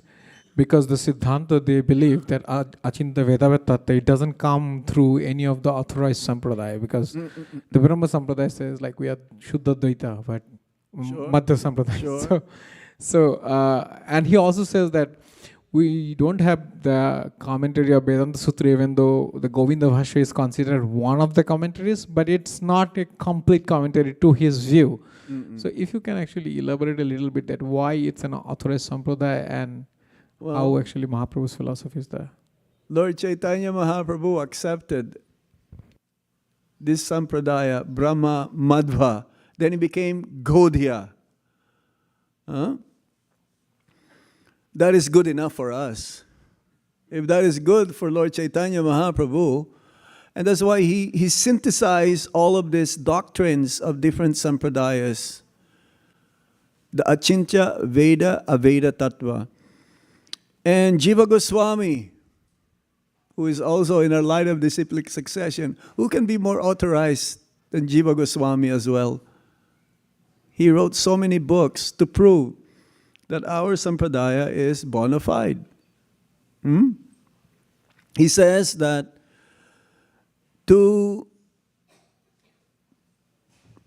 because the Siddhanta, they believe that Achinta Vedavata Tattva, it doesn't come through any of the authorized sampradaya, because the Brahma Sampradaya says like we are Shuddha Dvaita, but Sure. Madhya Sampradaya. Sure. And he also says that we don't have the commentary of Vedanta Sutra, even though the Govinda Bhashya is considered one of the commentaries, but it's not a complete commentary to his view. So if you can actually elaborate a little bit that why it's an authorized sampradaya and how actually Mahaprabhu's philosophy is there. Lord Chaitanya Mahaprabhu accepted this sampradaya, Brahma Madhva. Then he became Gaudiya. Huh? That is good enough for us. If that is good for Lord Chaitanya Mahaprabhu, and that's why he synthesized all of these doctrines of different sampradayas. The Achintya Veda Aveda Tattva. And Jiva Goswami, who is also in our line of disciplic succession, who can be more authorized than Jiva Goswami as well? He wrote so many books to prove that our sampradaya is bona fide. He says that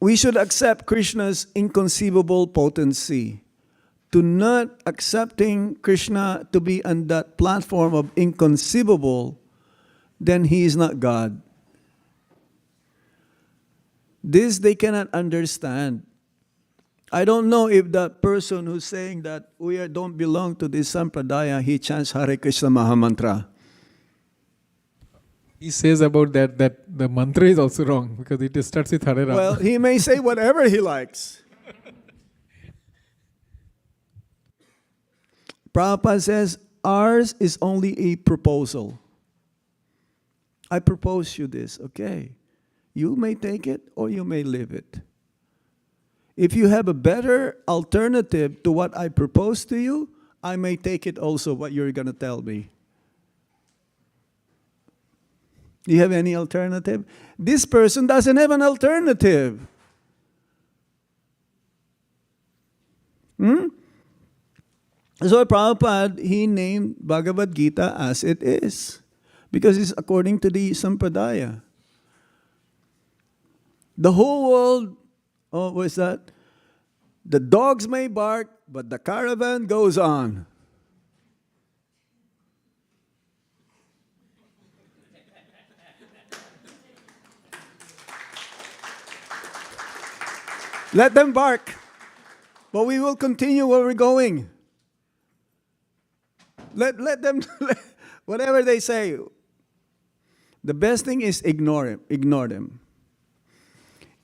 we should accept Krishna's inconceivable potency. To not accepting Krishna to be on that platform of inconceivable, then he is not God. This they cannot understand. I don't know if that person who's saying that we don't belong to this sampradaya, he chants Hare Krishna Mahamantra. He says about that the mantra is also wrong because it starts with Hare Rama. Well, he may say whatever he likes. Prabhupada says, ours is only a proposal. I propose you this, okay? You may take it or you may leave it. If you have a better alternative to what I propose to you, I may take it also, what you're going to tell me. Do you have any alternative? This person doesn't have an alternative. So Prabhupada, he named Bhagavad Gita as it is, because it's according to the Sampradaya. The whole world, what's that? The dogs may bark, but the caravan goes on. Let them bark, but we will continue where we're going. Let them, whatever they say. The best thing is ignore them.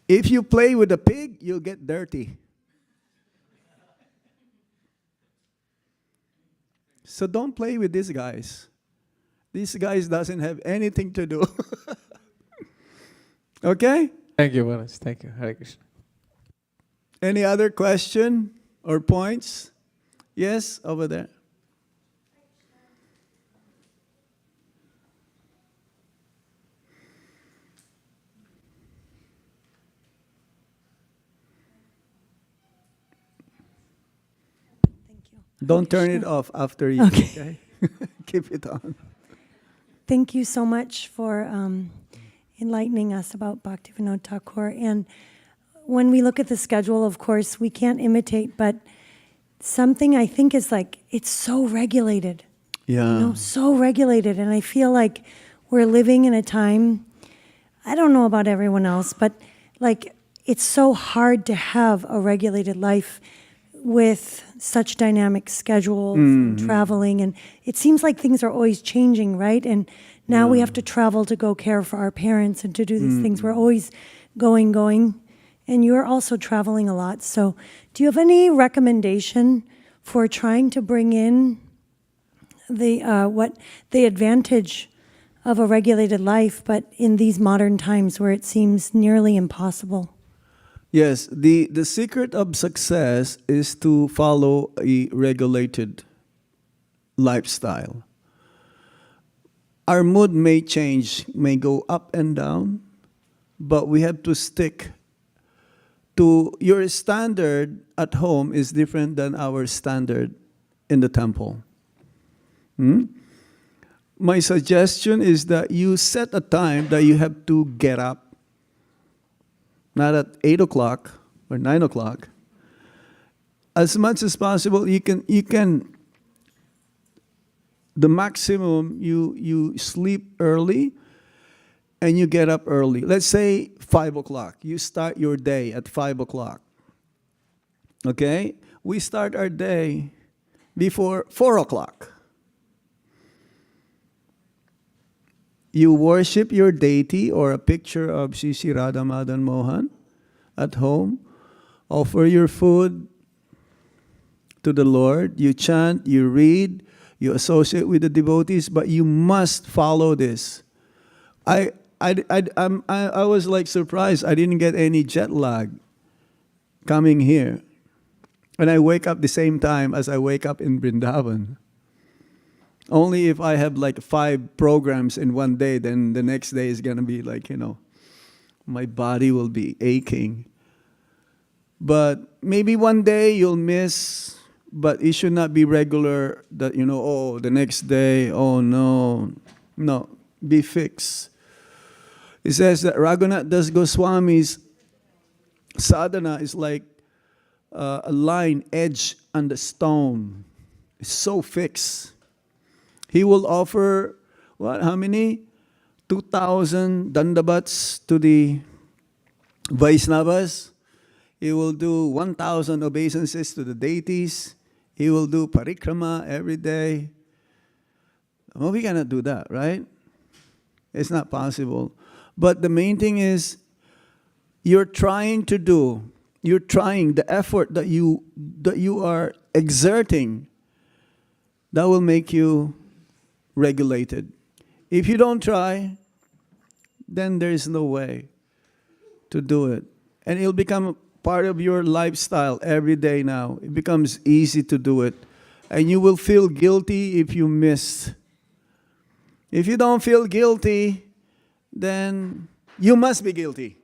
If you play with a pig, you'll get dirty. So don't play with these guys. These guys doesn't have anything to do. Okay? Thank you, Maharaj. Thank you. Hare Krishna. Any other question or points? Yes, over there. Thank you. Don't turn it off after you, okay? Keep it on. Thank you so much for enlightening us about Bhaktivinoda Thakur. And when we look at the schedule, of course, we can't imitate, but something I think is like, it's so regulated. Yeah. You know, so regulated. And I feel like we're living in a time, I don't know about everyone else, but like it's so hard to have a regulated life with such dynamic schedules and traveling. And it seems like things are always changing, right? And now we have to travel to go care for our parents and to do these things. We're always going. And you're also traveling a lot. So do you have any recommendation for trying to bring in the advantage of a regulated life, but in these modern times where it seems nearly impossible? Yes, the secret of success is to follow a regulated lifestyle. Our mood may change, may go up and down, but we have to stick to your standard at home is different than our standard in the temple. My suggestion is that you set a time that you have to get up, not at 8 o'clock or 9 o'clock. As much as possible, you can the maximum you sleep early and you get up early. Let's say 5 o'clock. You start your day at 5 o'clock. Okay? We start our day before 4 o'clock. You worship your deity or a picture of Sri Sri Radha Madan Mohan at home. Offer your food to the Lord. You chant, you read, you associate with the devotees, but you must follow this. I was like surprised. I didn't get any jet lag coming here. And I wake up the same time as I wake up in Vrindavan. Only if I have like 5 programs in one day, then the next day is going to be like, my body will be aching. But maybe one day you'll miss, but it should not be regular that, the next day, oh no. No, be fixed. It says that Raghunath Das Goswami's sadhana is like a line edged on the stone. It's so fixed. He will offer, how many? 2,000 dandavats to the Vaisnavas. He will do 1,000 obeisances to the deities. He will do parikrama every day. Well, we cannot do that, right? It's not possible. But the main thing is, you're trying the effort that you are exerting, that will make you regulated. If you don't try, then there is no way to do it. And it'll become part of your lifestyle every day now. It becomes easy to do it. And you will feel guilty if you miss. If you don't feel guilty, then you must be guilty.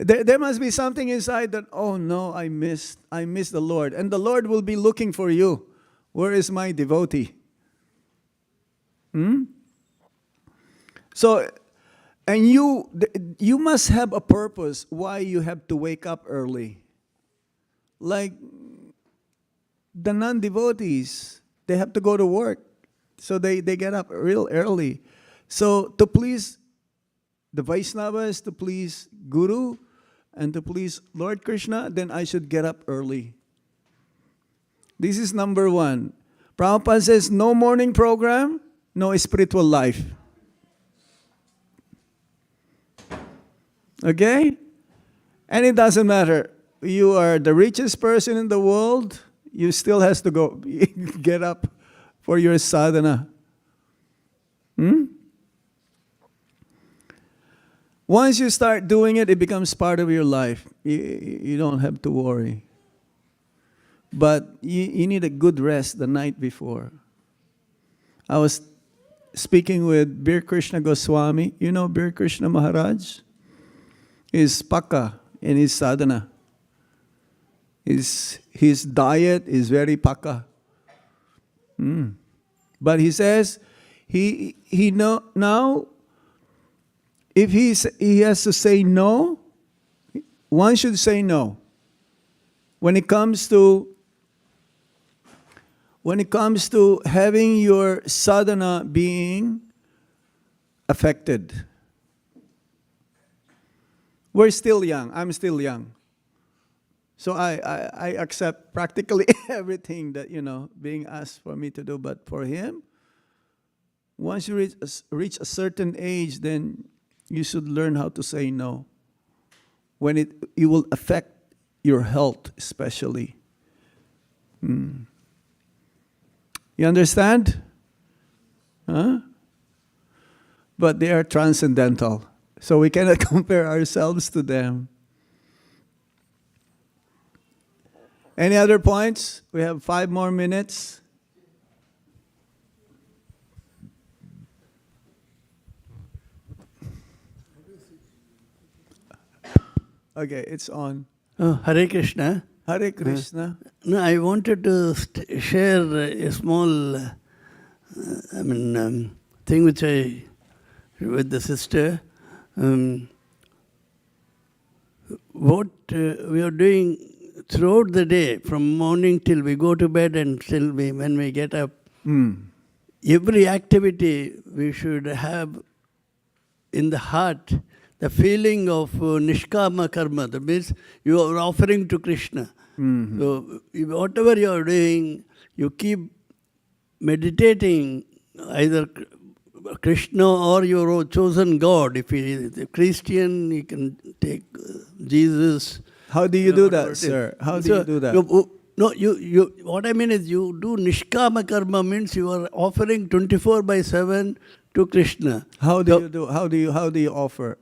There must be something inside that, oh no, I missed the Lord. And the Lord will be looking for you. Where is my devotee? So, and you must have a purpose why you have to wake up early. Like the non-devotees, they have to go to work. So they get up real early. So to please the Vaisnavas, to please Guru, and to please Lord Krishna, then I should get up early. This is number 1. Prabhupada says, no morning program, no spiritual life. Okay? And it doesn't matter. You are the richest person in the world, you still has to go get up for your sadhana. Once you start doing it, it becomes part of your life. You don't have to worry. But you need a good rest the night before. I was speaking with Bir Krishna Goswami. You know Bir Krishna Maharaj? He's paka in his sadhana. His diet is very paka. But he says, now, if he has to say no, one should say no. When it comes to having your sadhana being affected. We're still young. I'm still young. So I accept practically everything that, being asked for me to do. But for him, once you reach a certain age, then you should learn how to say no. When it will affect your health, especially. You understand? Huh? But they are transcendental. So we cannot compare ourselves to them. Any other points? We have 5 more minutes. Okay, it's on. Oh, Hare Krishna. Hare Krishna. No, I wanted to share a small, thing which I, with the sister. What we are doing throughout the day, from morning till we go to bed and till when we get up, every activity we should have in the heart the feeling of nishkama karma. That means you are offering to Krishna. So whatever you are doing, you keep meditating either Krishna or your chosen God. If he is a Christian, you can take Jesus. How do you do that, sir? How do you do that? No, you. What I mean is, you do nishkama karma, means you are offering 24/7 to Krishna. How do you do? How do you offer?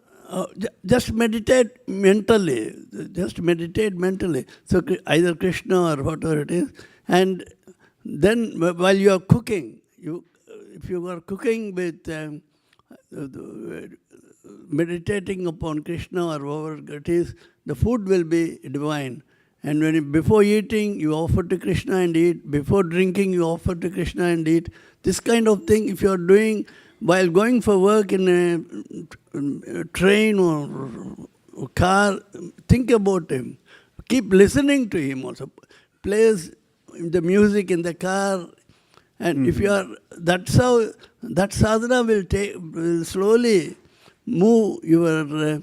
Just meditate mentally. Just meditate mentally. So either Krishna or whatever it is, and then while you are cooking, if you are cooking with meditating upon Krishna or whatever it is, the food will be divine. And before eating, you offer to Krishna and eat. Before drinking, you offer to Krishna and eat. This kind of thing, if you are doing while going for work in a train or car, think about him. Keep listening to him also. Plays the music in the car. And if you are, that's how, that sadhana will slowly move your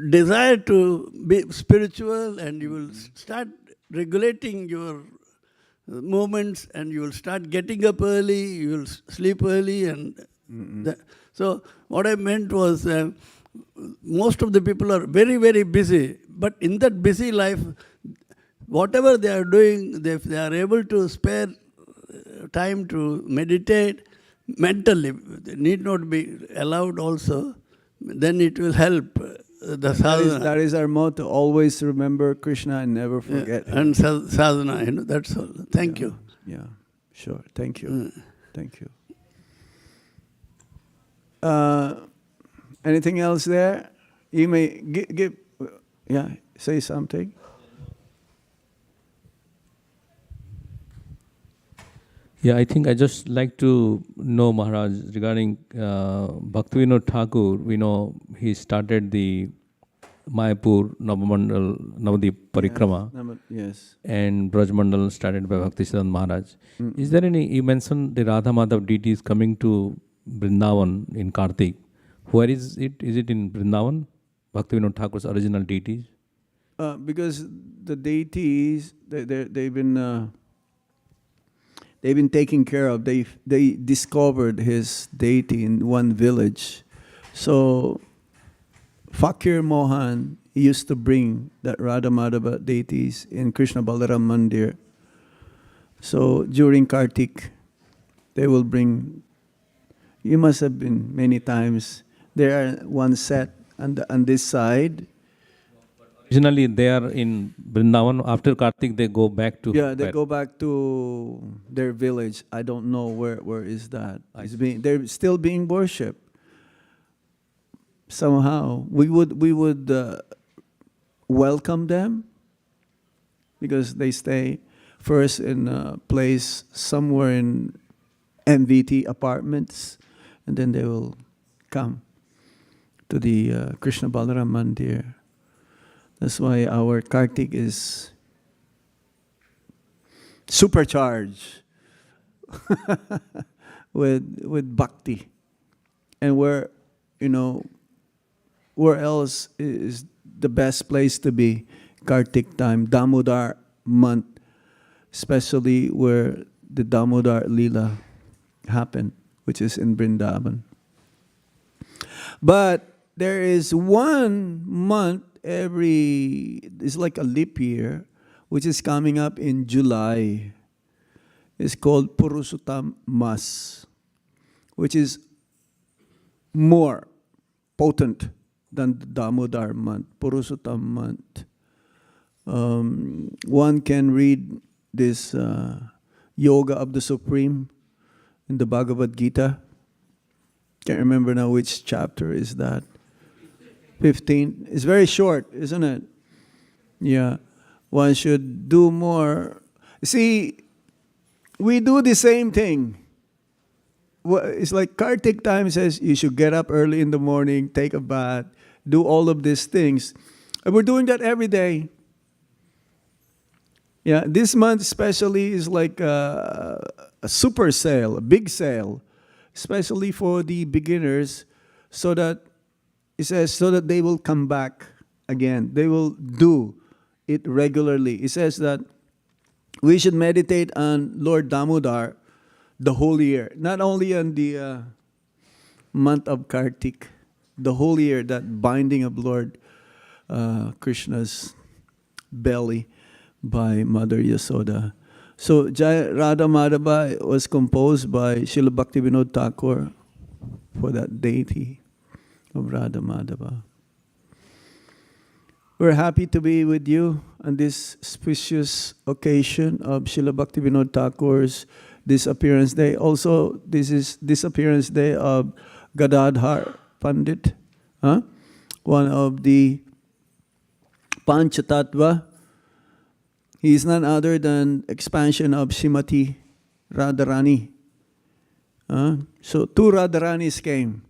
desire to be spiritual, and you will start regulating your movements, and you will start getting up early, you will sleep early. And so what I meant was, most of the people are very, very busy, but in that busy life, whatever they are doing, if they are able to spare time to meditate mentally, they need not be allowed also, then it will help the sadhana. That is our motto, always remember Krishna and never forget him. And sadhana, that's all. Thank you. Yeah, sure. Thank you. Thank you. Anything else there? You may give say something. Yeah, I think I just like to know, Maharaj, regarding Bhaktivinoda Thakur. We know he started the Mayapur Navadip Parikrama. Yes. And Brajmandal started by Bhaktisiddhanta Maharaj. Is there any, you mentioned the Radha Madhav deities coming to Vrindavan in Kartik. Where is it? Is it in Vrindavan? Bhaktivinoda Thakur's original deities? Because the deities, they've been taken care of. They discovered his deity in one village. So Fakir Mohan used to bring that Radha Madhava deities in Krishna Balaram Mandir. So during Kartik, they will bring. You must have been many times. There are one set on this side. Originally, they are in Vrindavan. After Kartik, they go back to. Yeah, they go back to their village. I don't know where is that. They're still being worshipped. Somehow we would welcome them, because they stay first in a place somewhere in MVT apartments, and then they will come to the Krishna Balaram Mandir. That's why our Kartik is supercharged with bhakti. And where else is the best place to be? Kartik time, Damodar month, especially where the Damodar Leela happened, which is in Vrindavan. But there is one month it's like a leap year, which is coming up in July. It's called Purushottam Mas, which is more potent than the Damodar month, Purushottam month. One can read this Yoga of the Supreme in the Bhagavad Gita. Can't remember now which chapter is that. 15. It's very short, isn't it? Yeah. One should do more. See, we do the same thing. It's like Kartik time says you should get up early in the morning, take a bath, do all of these things. And we're doing that every day. Yeah, this month especially is like a super sale, a big sale, especially for the beginners, so that it says so that they will come back again. They will do it regularly. It says that we should meditate on Lord Damodar the whole year, not only on the month of Kartik, the whole year, that binding of Lord Krishna's belly by Mother Yasoda. So Jai Radha Madhava was composed by Srila Bhaktivinoda Thakur for that deity of Radha Madhava. We're happy to be with you on this auspicious occasion of Srila Bhaktivinoda Thakur's disappearance day. Also, this is disappearance day of Gadadhar Pandit, one of the Panchatattva. He is none other than expansion of Srimati Radharani. So two Radharanis came.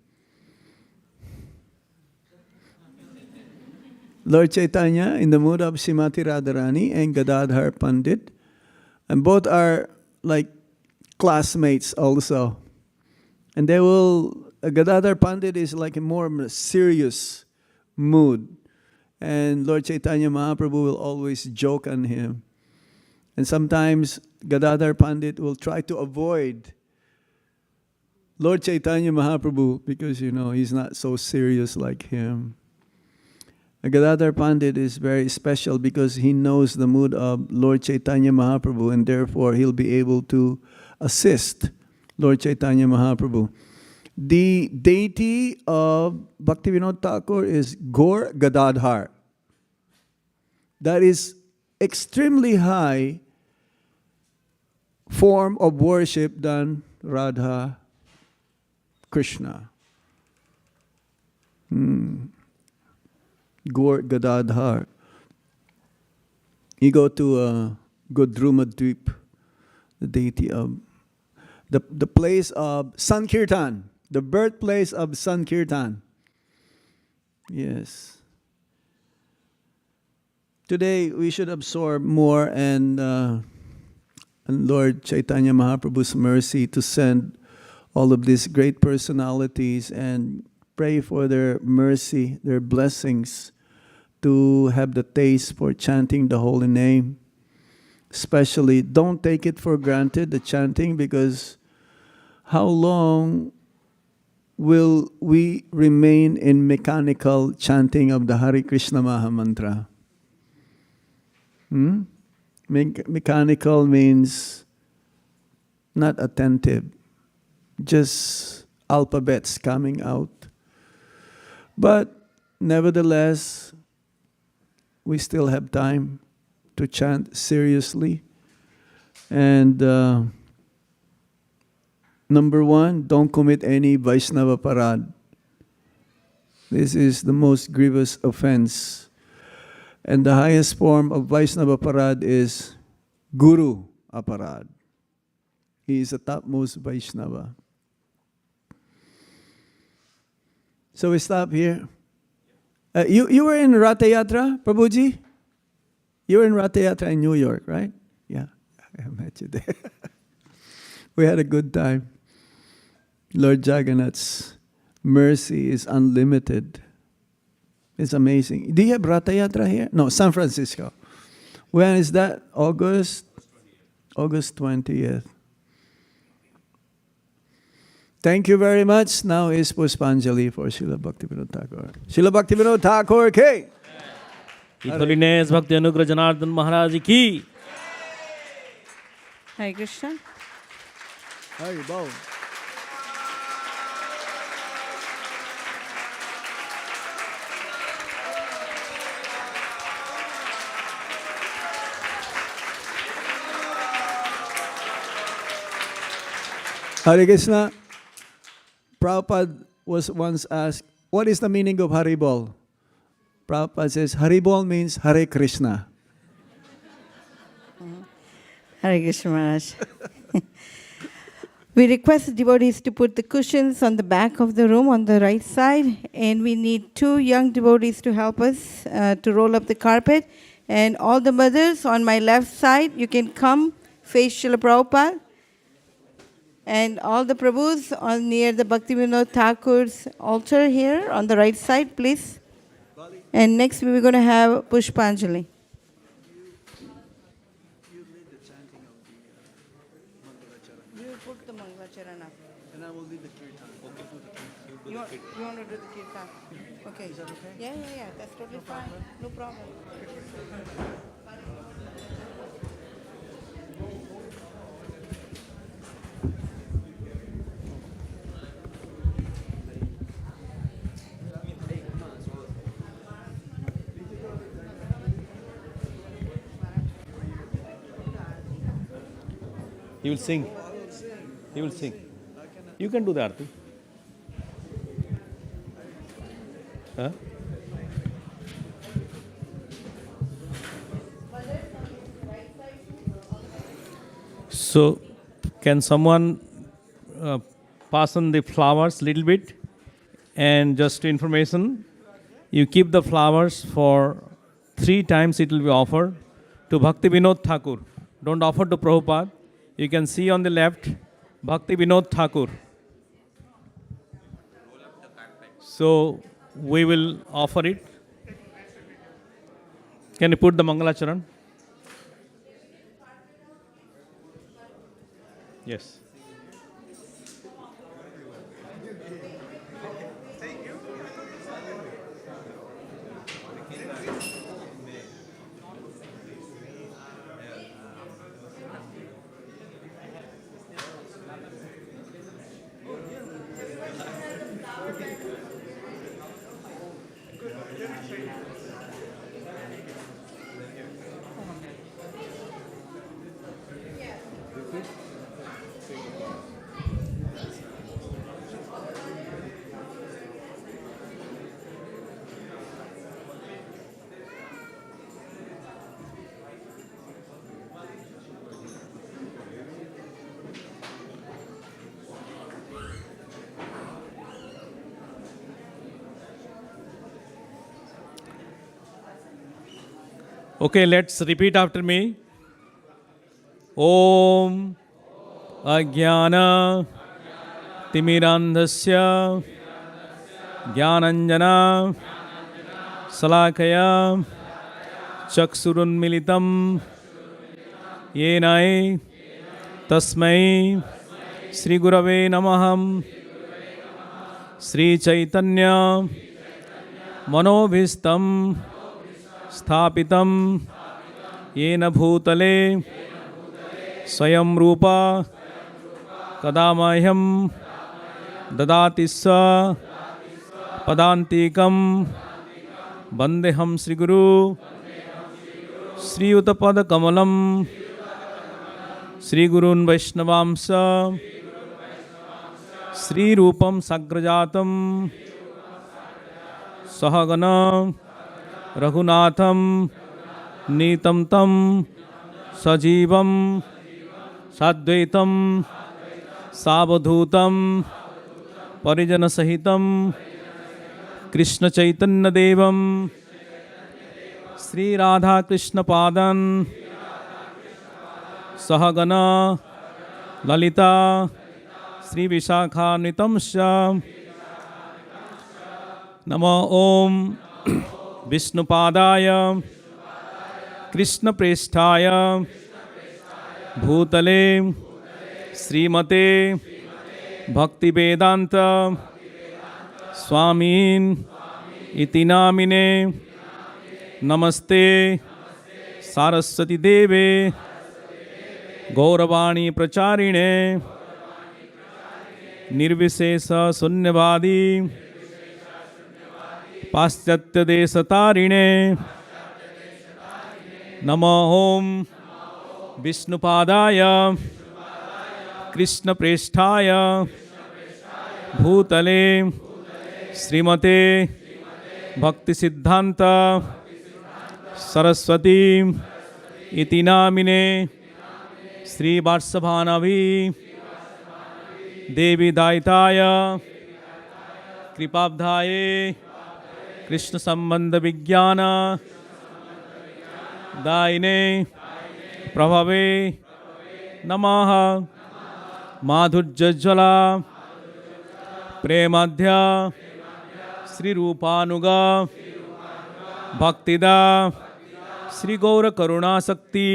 Lord Chaitanya in the mood of Srimati Radharani and Gadadhar Pandit. And both are like classmates also. And they will, Gadadhar Pandit is like a more serious mood. And Lord Chaitanya Mahaprabhu will always joke on him. And sometimes Gadadhar Pandit will try to avoid Lord Chaitanya Mahaprabhu because, he's not so serious like him. Gadadhar Pandit is very special because he knows the mood of Lord Chaitanya Mahaprabhu, and therefore he'll be able to assist Lord Chaitanya Mahaprabhu. The deity of Bhaktivinoda Thakur is Gaur Gadadhar. That is extremely high form of worship than Radha Krishna. Gaur Gadadhar. You go to Godruma Dweep, the deity of the place of Sankirtan, the birthplace of Sankirtan. Yes. Today we should absorb more and Lord Chaitanya Mahaprabhu's mercy to send all of these great personalities and pray for their mercy, their blessings, to have the taste for chanting the holy name. Especially, don't take it for granted, the chanting, because how long will we remain in mechanical chanting of the Hare Krishna Maha Mantra? Mechanical means not attentive, just alphabets coming out. But nevertheless, we still have time to chant seriously. And number one, don't commit any Vaishnava parad. This is the most grievous offense. And the highest form of Vaishnava parad is Guru aparad. He is the topmost Vaishnava. So we stop here. You were in Ratha Yatra, Prabhuji? You were in Ratha Yatra in New York, right? Yeah, I met you there. We had a good time. Lord Jagannath's mercy is unlimited. It's amazing. Do you have Ratha Yatra here? No, San Francisco. When is that? August 20th. Thank you very much. Now is Puspanjali for Srila Bhaktivinoda Thakur. Srila Bhaktivinoda Thakur ki. His Holiness Bhakti Anugraha Janaradan Maharaj ki. Hare Krishna. Hari Bol. Hare Krishna. Prabhupada was once asked, what is the meaning of Haribol? Prabhupada says, Haribol means Hare Krishna. Hare Krishna Maharaj. We request devotees to put the cushions on the back of the room on the right side, and we need 2 young devotees to help us to roll up the carpet. And all the mothers on my left side, you can come face Srila Prabhupada. And all the Prabhus on near the Bhaktivinoda Thakur's altar here on the right side, please. And next we're going to have Pushpanjali. You put the Mangalacharan up. And I will lead the kirtan. You want to do the kirtan? Okay. Is that okay? Yeah. That's totally fine. No problem. He will sing. He will sing. You can do the arti. Huh? So, can someone pass on the flowers little bit? And just information, you keep the flowers for 3 times it will be offered to Bhaktivinoda Thakur. Don't offer to Prabhupada. You can see on the left, Bhaktivinoda Thakur. So, we will offer it. Can you put the Mangalacharan? Yes. Okay, let's repeat after me. Om Ajnana Timirandhasya Jnananjana Salakaya Chaksurunmilitam Yenai Tasmai Sri Gurave Namaham Sri Chaitanya Manobhistam Sthapitam Yena Bhutale Swayam Rupa Kadamayam Dadatissa Padantikam Bandeham Sri Guru Sri Utapada Kamalam Sri Gurun Vaishnavamsa Sri Rupam Sagrajatam Sahagana Raghunatham Nitam Tam Sajivam Sadvaitam Savadhutam Parijana Sahitam Krishna Chaitanya Devam Sri Radha Krishna Padan Sahagana Lalita Sri Vishakha Nitamsha Namo Om Vishnupadaya Krishna Presthaya Bhutale Srimate Bhakti Vedanta Swamin Iti Namine Namaste Saraswati Deve Gauravani Pracharine Nirvisesa Sunyavadi Paschatya Desatarine Namo Om Vishnupadaya Krishna Presthaya Bhutale Srimate Bhakti Siddhanta Saraswati Iti Namine Shri वात्सभानभि देवी दायिताय कृपाब्धाये कृष्ण संबंध विज्ञान दायिने प्रभवे नमः माधुर्यज्वला प्रेमाध्या श्री रूपानुगा भक्तिदा श्री गौर करुणा शक्ति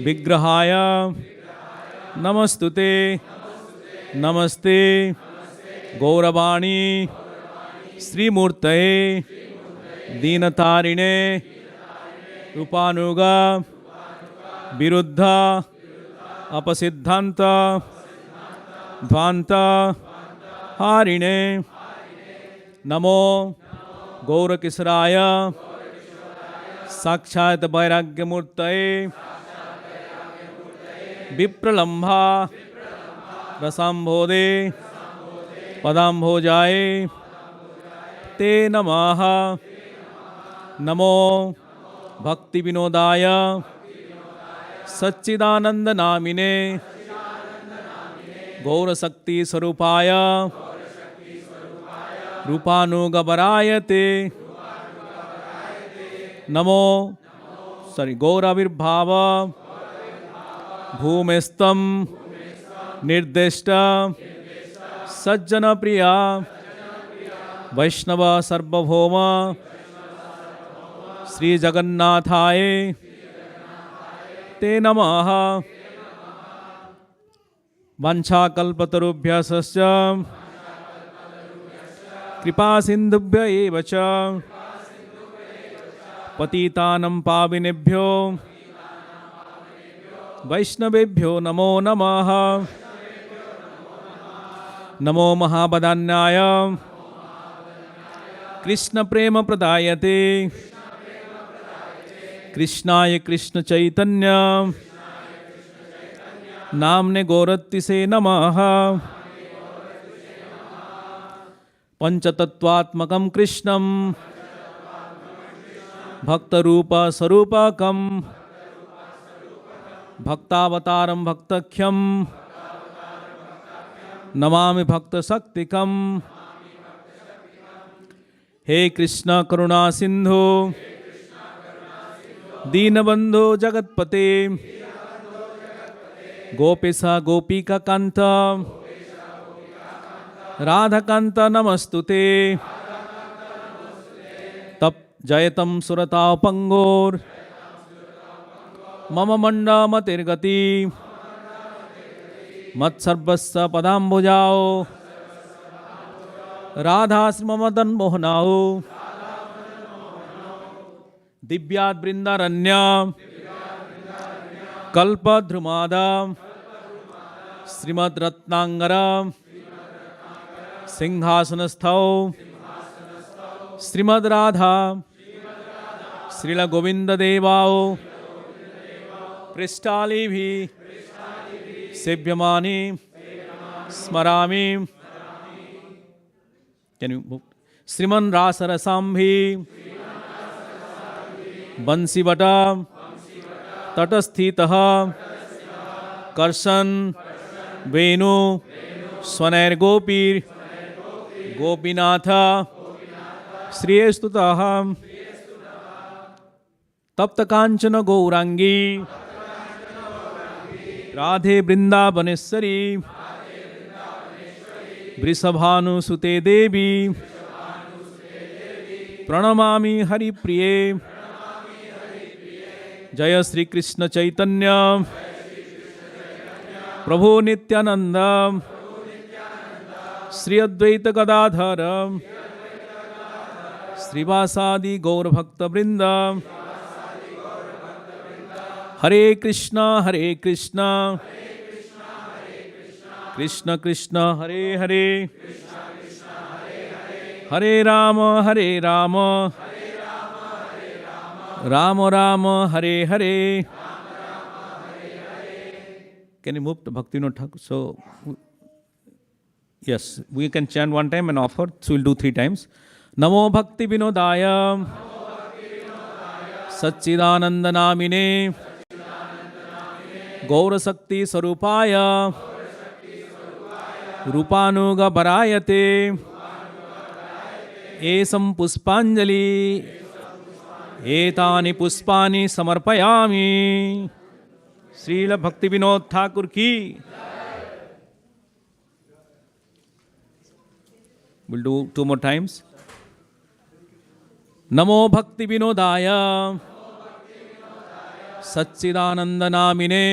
विग्रहाय नमस्तुते नमस्ते गौरवाणी श्रीमूर्तये दीनतारिणे रूपानुगा विरुद्ध अपसिद्धांत ध्वांत हारिणे नमो गौरकिशोराय साक्षात वैराग्यमूर्तये विप्रलंभा रसाम्भोदे पदाम्भोजाय ते नमः नमो भक्तिविनोदाय सच्चिदानंदनामिने गौरशक्ति स्वरूपाय रूपानुगवराय ते नमो गौराविर्भाव भूमिस्तम निर्दिष्ट सज्जन प्रिया वैष्णव सर्वभौम श्री जगन्नाथाय ते नमः वंशाकल्पतरुभ्यश्च कृपा सिन्धुभ्य एव च पतितानं पावनेभ्यो वैष्णवेभ्यो नमो नमः नमो महावदान्याय कृष्ण प्रेम प्रदायते कृष्णाय कृष्ण चैतन्य नामने गौरत्तिसे नमः पंचतत्वात्मकं कृष्णं भक्तरूप स्वरूपकं भक्तावतारं भक्तख्यं नमामि भक्तशक्तिकं हे कृष्ण करुणा सिंधु दीनबंधु जगत्पते गोपेशा गोपिका कांत राधाकांत नमस्तुते तप जयतम सुरताव पंगोर मम मंडा मतिर्गति मत्सर्वस्व पदाम्बुजाओ राधाश्री मदन मोहनाओ दिव्याद बृंदारण्य कल्पद्रुमादा श्रीमद् रत्नांगर सिंहासनस्थौ श्रीमद् राधा श्रील गोविंद देवाओ पृष्ठाली भी सेव्यमानी स्मरामि श्रीमन् रासरसाम्भि बंसीवटा तटस्थितः कर्षन् वेणु स्वनैर्गोपीर् गोपीनाथ श्रियस्तुतः तप्तकांचन गौरांगी राधे वृंदावनेश्वरी वृषभानुसुते देवी प्रणमामि हरिप्रिये जय श्री कृष्ण चैतन्य प्रभु नित्यानंद श्री अद्वैत गदाधर श्रीवासादि गौर भक्त वृंद हरे Krishna Krishna Krishna Hare Hare Hare Ram Ram Ram Hare Hare. Can you move to Bhaktivinoda Thakur? So, yes, we can chant one time and offer. So we'll do 3 times. Namo Bhaktivinodaya Satchidananda Namine गौरशक्ति स्वरूपाय रूपानुगभरायते एसं पुष्पांजलि एतानि पुष्पानि समर्पयामि. श्रील भक्तिविनोद ठाकुर की. We'll do 2 more times. नमो भक्तिविनोदाय सच्चिदानंद नामिने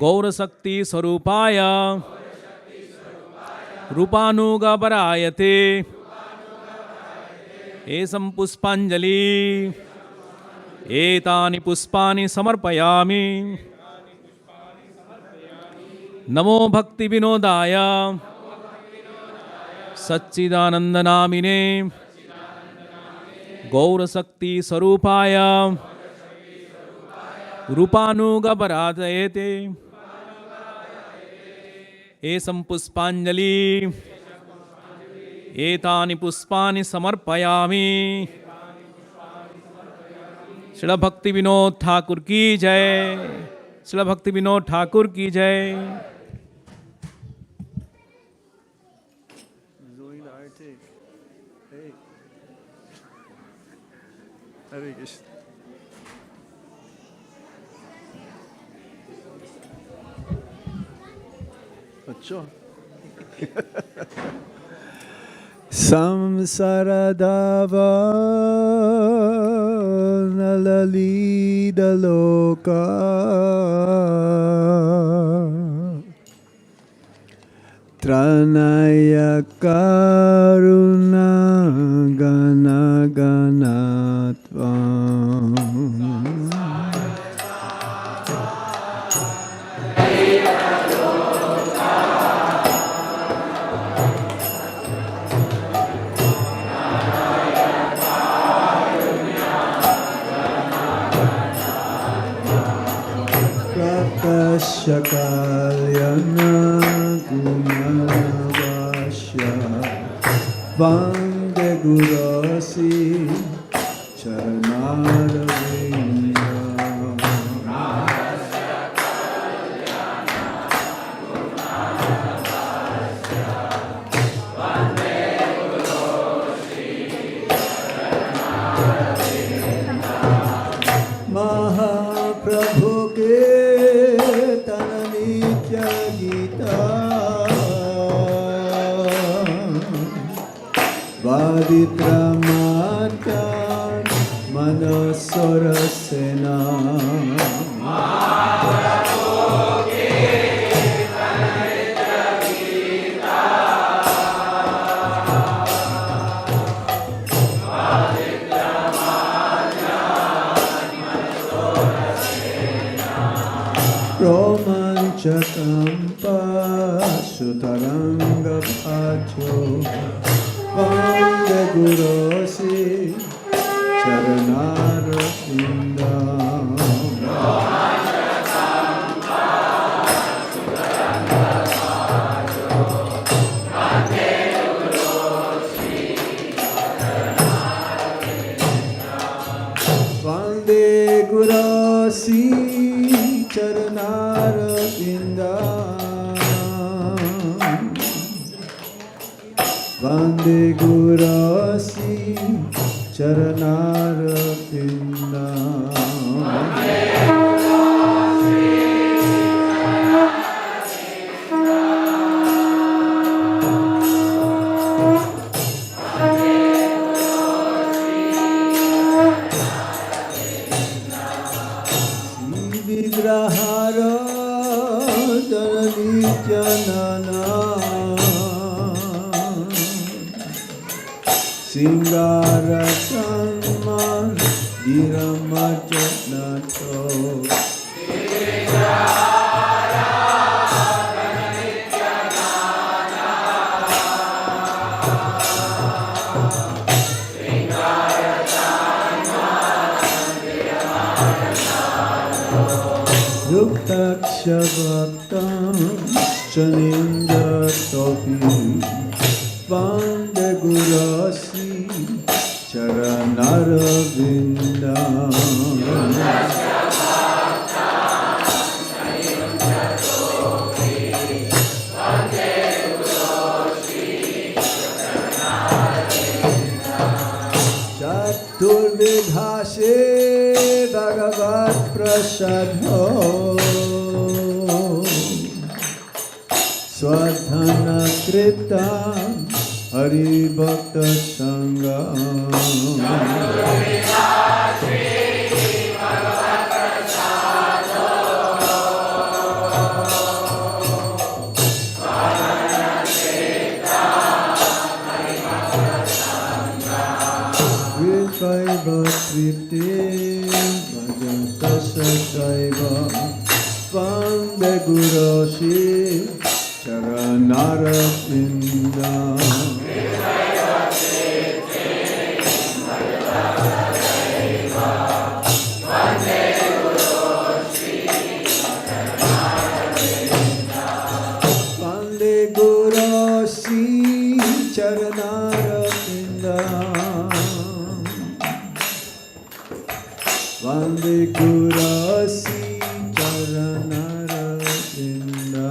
गौरशक्ति स्वरूपाय रूपानुगभरायते एसं पुष्पांजलि एतानि पुष्पानि समर्पयामि. नमो भक्तिविनोदाय सच्चिदानंद नामिने गौरशक्ति स्वरूपाय रूपानुगभरायते एसं पुष्पांजलि एतानि पुष्पानि समर्पयामि. श्रील भक्तिविनोद ठाकुर की जय. श्रील भक्तिविनोद ठाकुर की जय. Hare Krishna. Achha. Samsaradava nalalidaloka Tranaya karuna gana ganatvam Shakalyana Gunavasya Vande Gurasi Charanaravinda Mahaprabhu ke Vaditramata Manasorasena Romanchakampa Sutaranga Bhajo Vande Gurosi Charanaravinda Vande Gurosi Charanaravinda Vande Gurasi Charanaravinda Vigrahara Dhanani Janana Singara Samman Giramajanato Yuktaksha Bhaktam Chanindra Topi Vande Gurasi Charanaravinda Durvidhase Bhagavat Prasadho Swadhana Kritam Hari Bhakta Sangam Vipaiva Tripti Bhajanta Satraiva Vande Guroshi Charanara Inda Vande Guroshi Charanara Inda Vande Guroshi Charanara Inda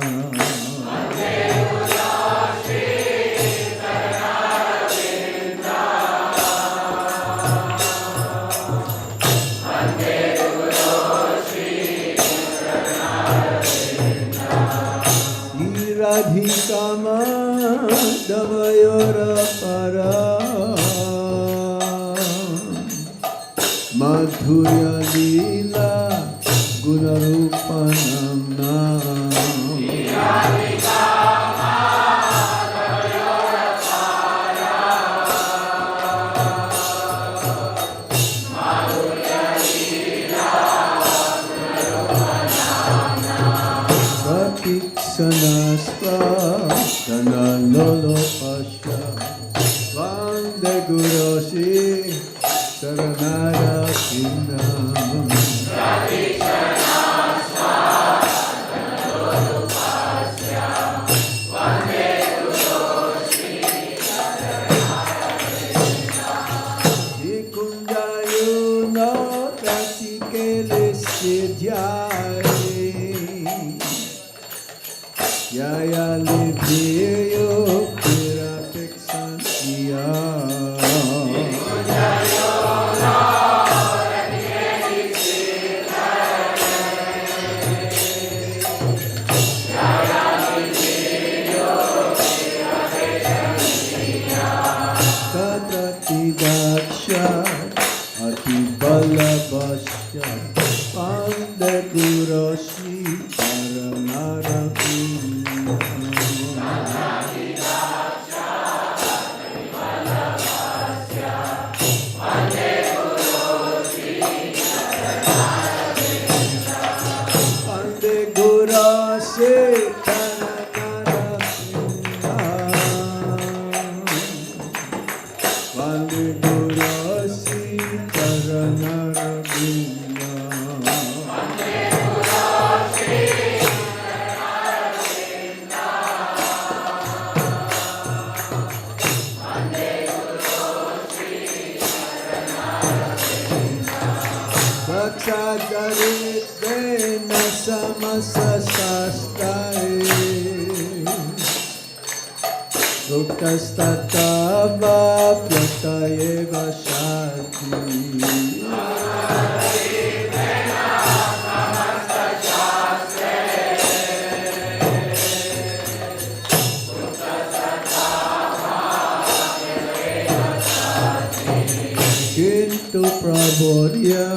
Radhikama Damayora Para Madhurya Lila Gunarupanamna Sanaspa Dana Lolo Pasha Vande Guroshi Saranara Kindam Ikundayuno Pratikele Siddhyai Yaya Liviyo Pirateksantiya Tatrati Daksha Ati Balabhasya Pande Guroshi Paranara Uktastatava Pyatayeva Shati Kintu Prabodhya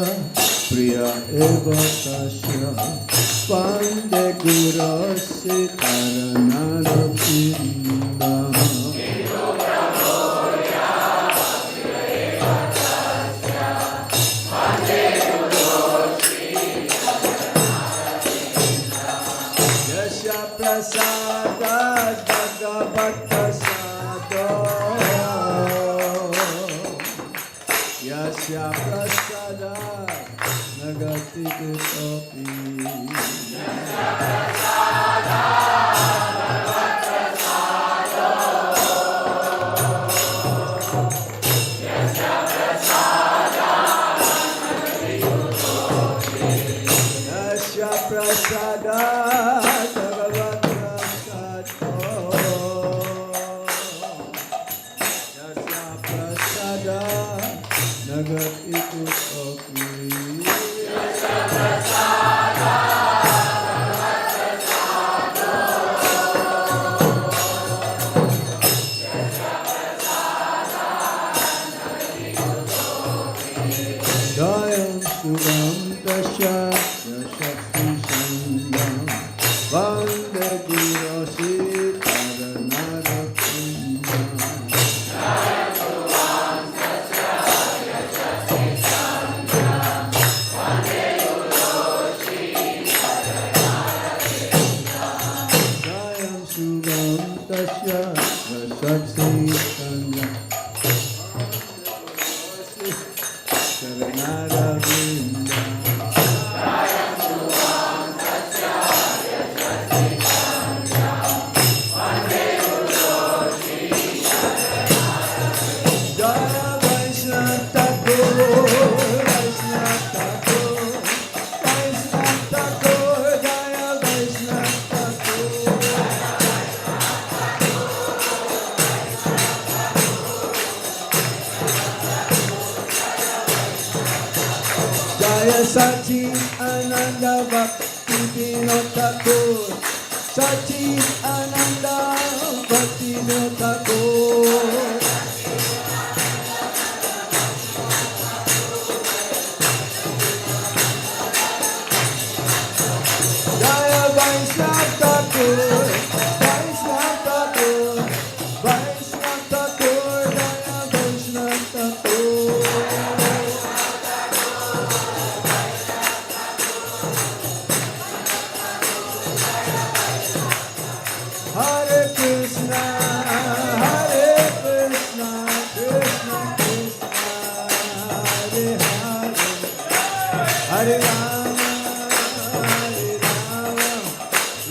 Priya Eva Tasya Pande Gurasi Taranara Kinda Prasada Bhagavata Sado Yasya Prasada Nagati Kutopi Yasya Prasada Bhagavata Sado Yasya Prasada Nagati Kutopi Yasya Prasada Nagat ikut okui. Dayam Sugam Tasya Yashakti Sangam Vande Gurosi Taranara Kundam. Dayam Sugam Tasya Yashakti Sangam Taranara Kundam. Jaya Vaishnava Thakur, Vaishnava Thakur, Vaishnava Thakur, Jaya Vaishnava Thakur. Jaya Sachi Ananda Bhaktivinoda Thakur, Sachi Ananda Bhaktivinoda Thakur. Jaya Vaishnava Thakur, Vaishnava Thakur, Vaishnava Thakur, Jaya Vaishnava Thakur. Hare Krishna, Krishna Krishna, Hare Hare, Hare Rama,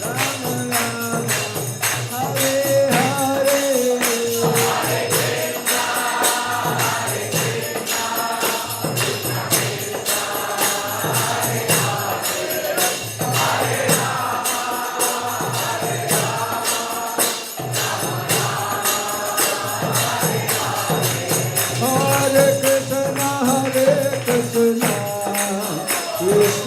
Rama Rama, Hare Hare. Hare Krishna, Krishna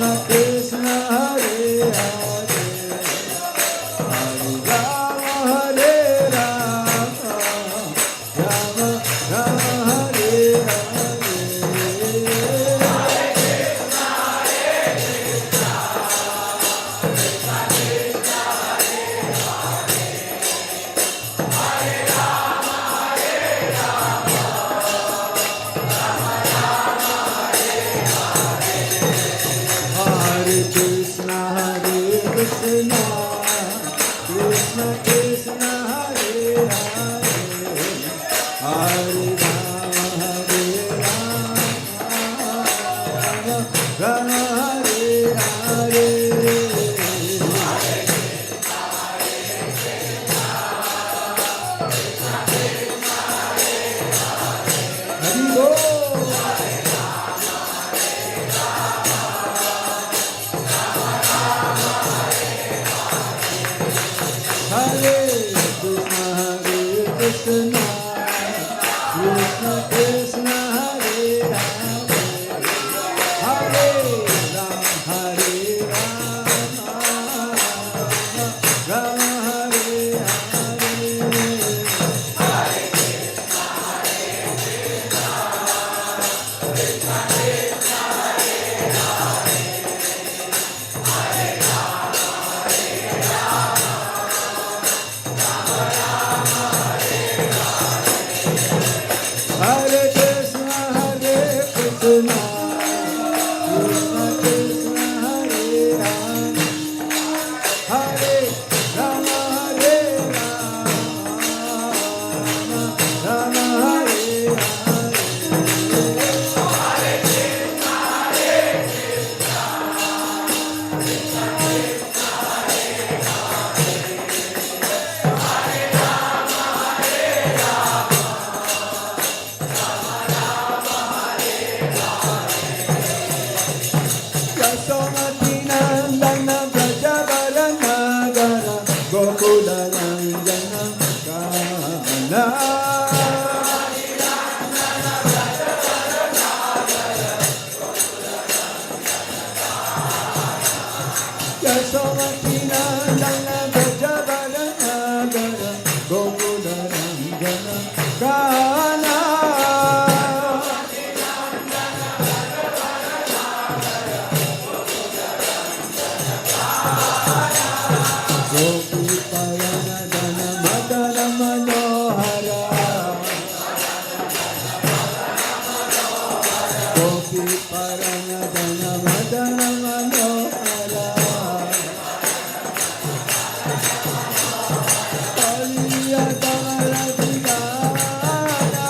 Gopi Paranadana Madana Manohara Kaliya Damala Vidana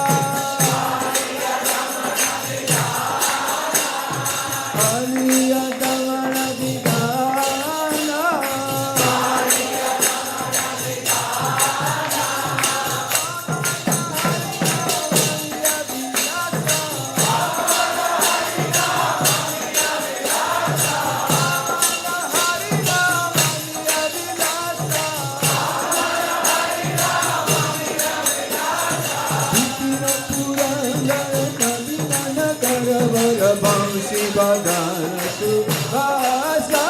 Kaliya Damala Vidana Bamsi Badana Subhasa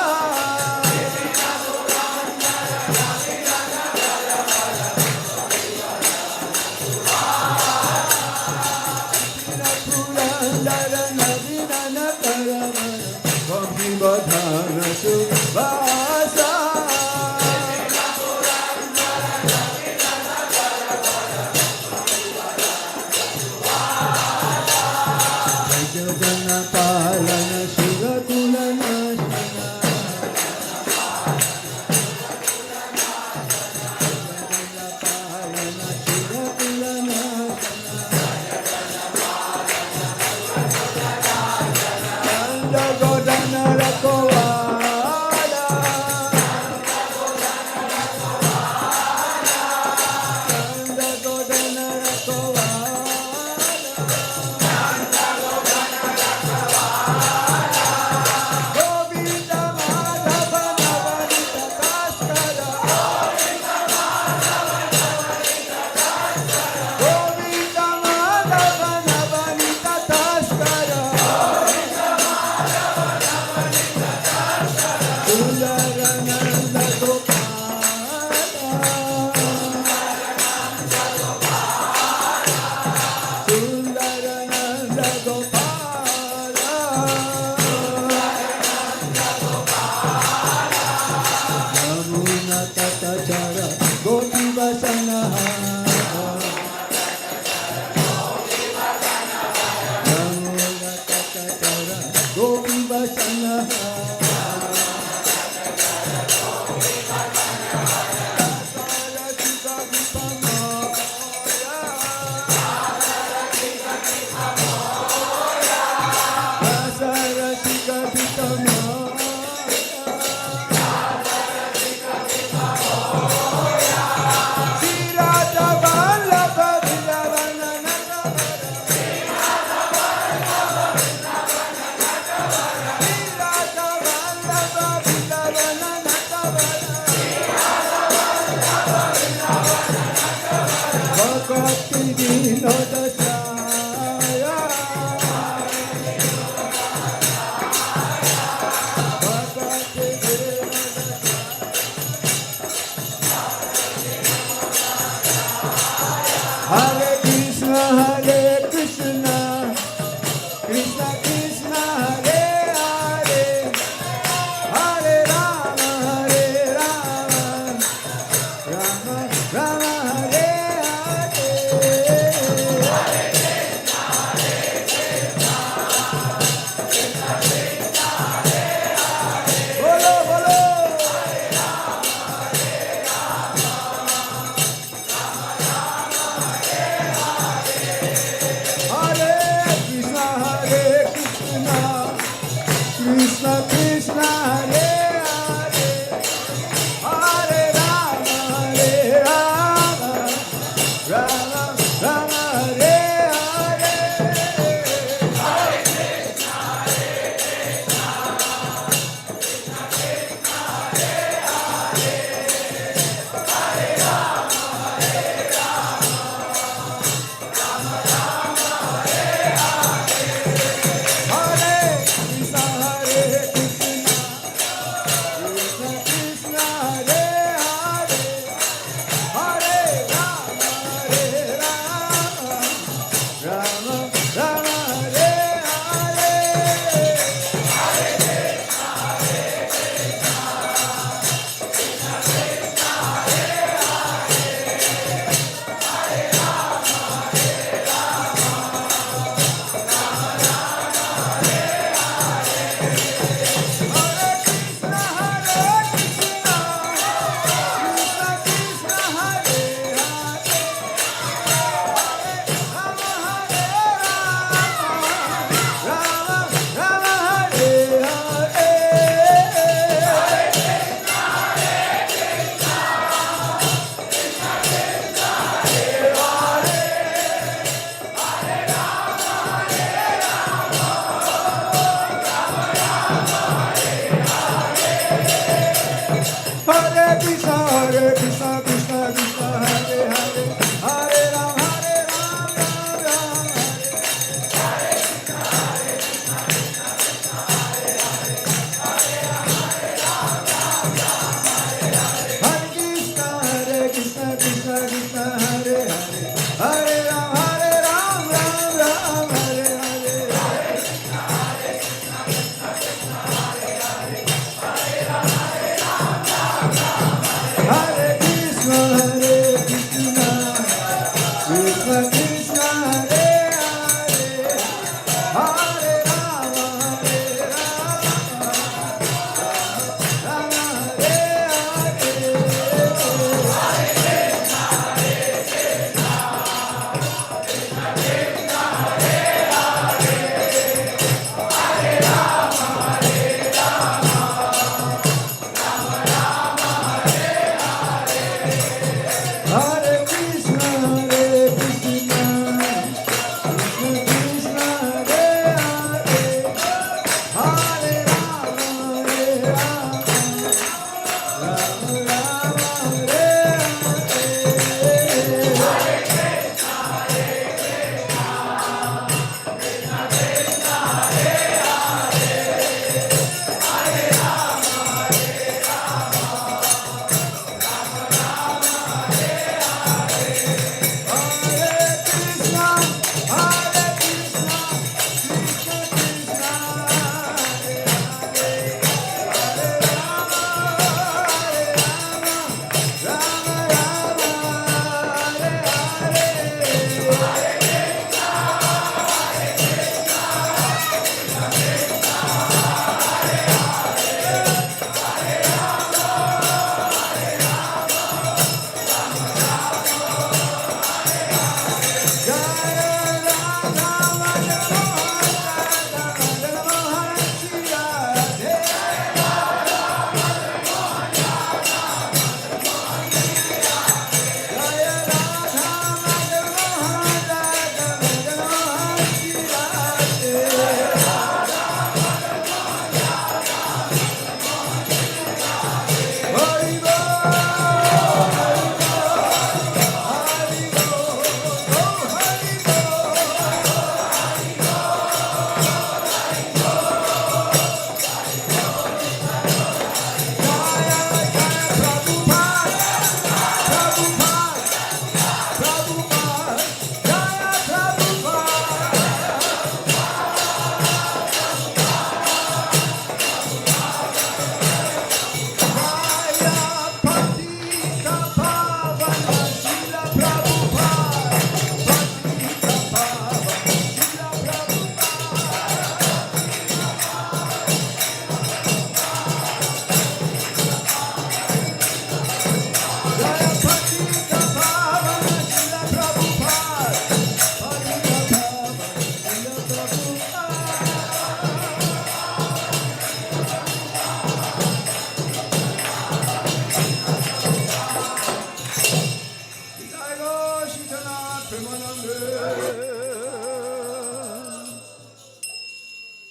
Purandara Navina Karavana Bamsi Badana Subhasa Jagana Palana Suratula Nashana Jagana Palana Suratula Nashana Nanda Godana Rakovada Nanda Godana Rakovada Govinda Madhava Navanita Kaskara Govinda Madhava Navanita Kaskara Sundarananda Gopala Sundarananda Gopala Yamuna Tata Chara Gopi Vasana Yamuna Tata Chara Gopi Vasana Sarasika Vipamoya Sarasika Vipamoya Sirata Vallabha Vrindavanana Sirata Vallabha Vrindavanana Bhaktivinoda Saya Hare Krishna, Krishna Krishna, Hare Hare, Hare Rama, Rama Rama, Hare Hare. Bolo, bolo. Hare Krishna,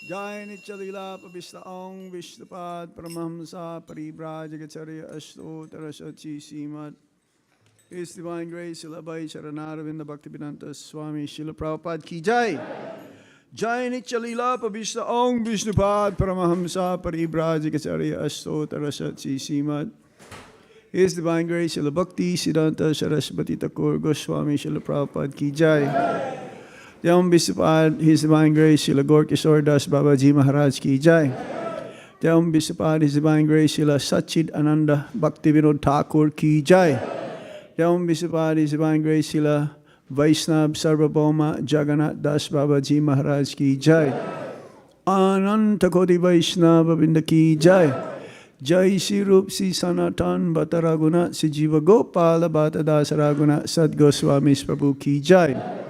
Jai Nityalila Pavishta Ong Vishnupad Paramhamsa Paribrajagacharya Ashtottara Shachi Srimad His Divine Grace Srila Bhai Charanaravinda Bhaktivinoda Swami Srila Prabhupada Ki Jai. Jai Nityalila Pavishta Ong Vishnupad Paramhamsa Paribrajagacharya Ashtottara Shachi Srimad His Divine Grace Srila Bhakti Siddhanta Saraswati Thakur Goswami Srila Prabhupada Ki Jai. Jai Vishnupad, His Divine Grace, Srila Gaur Kishore Das Babaji Maharaj Ki Jai. Jai Vishnupad, His Divine Grace, Srila Sachid Ananda Bhaktivinoda Thakur Ki Jai. Jai Vishnupad, His Divine Grace, Srila Vaishnava Sarvabhauma Jagannath Das Babaji Maharaj Ki Jai. Ananta Koti Vaishnava Vrinda Ki Jai. Jai Shri Rup Shri Sanatan Bhatta Raghunatha Shri Jiva Gopala Bhatta Das Raghunatha Sad Goswami Prabhu Ki Jai.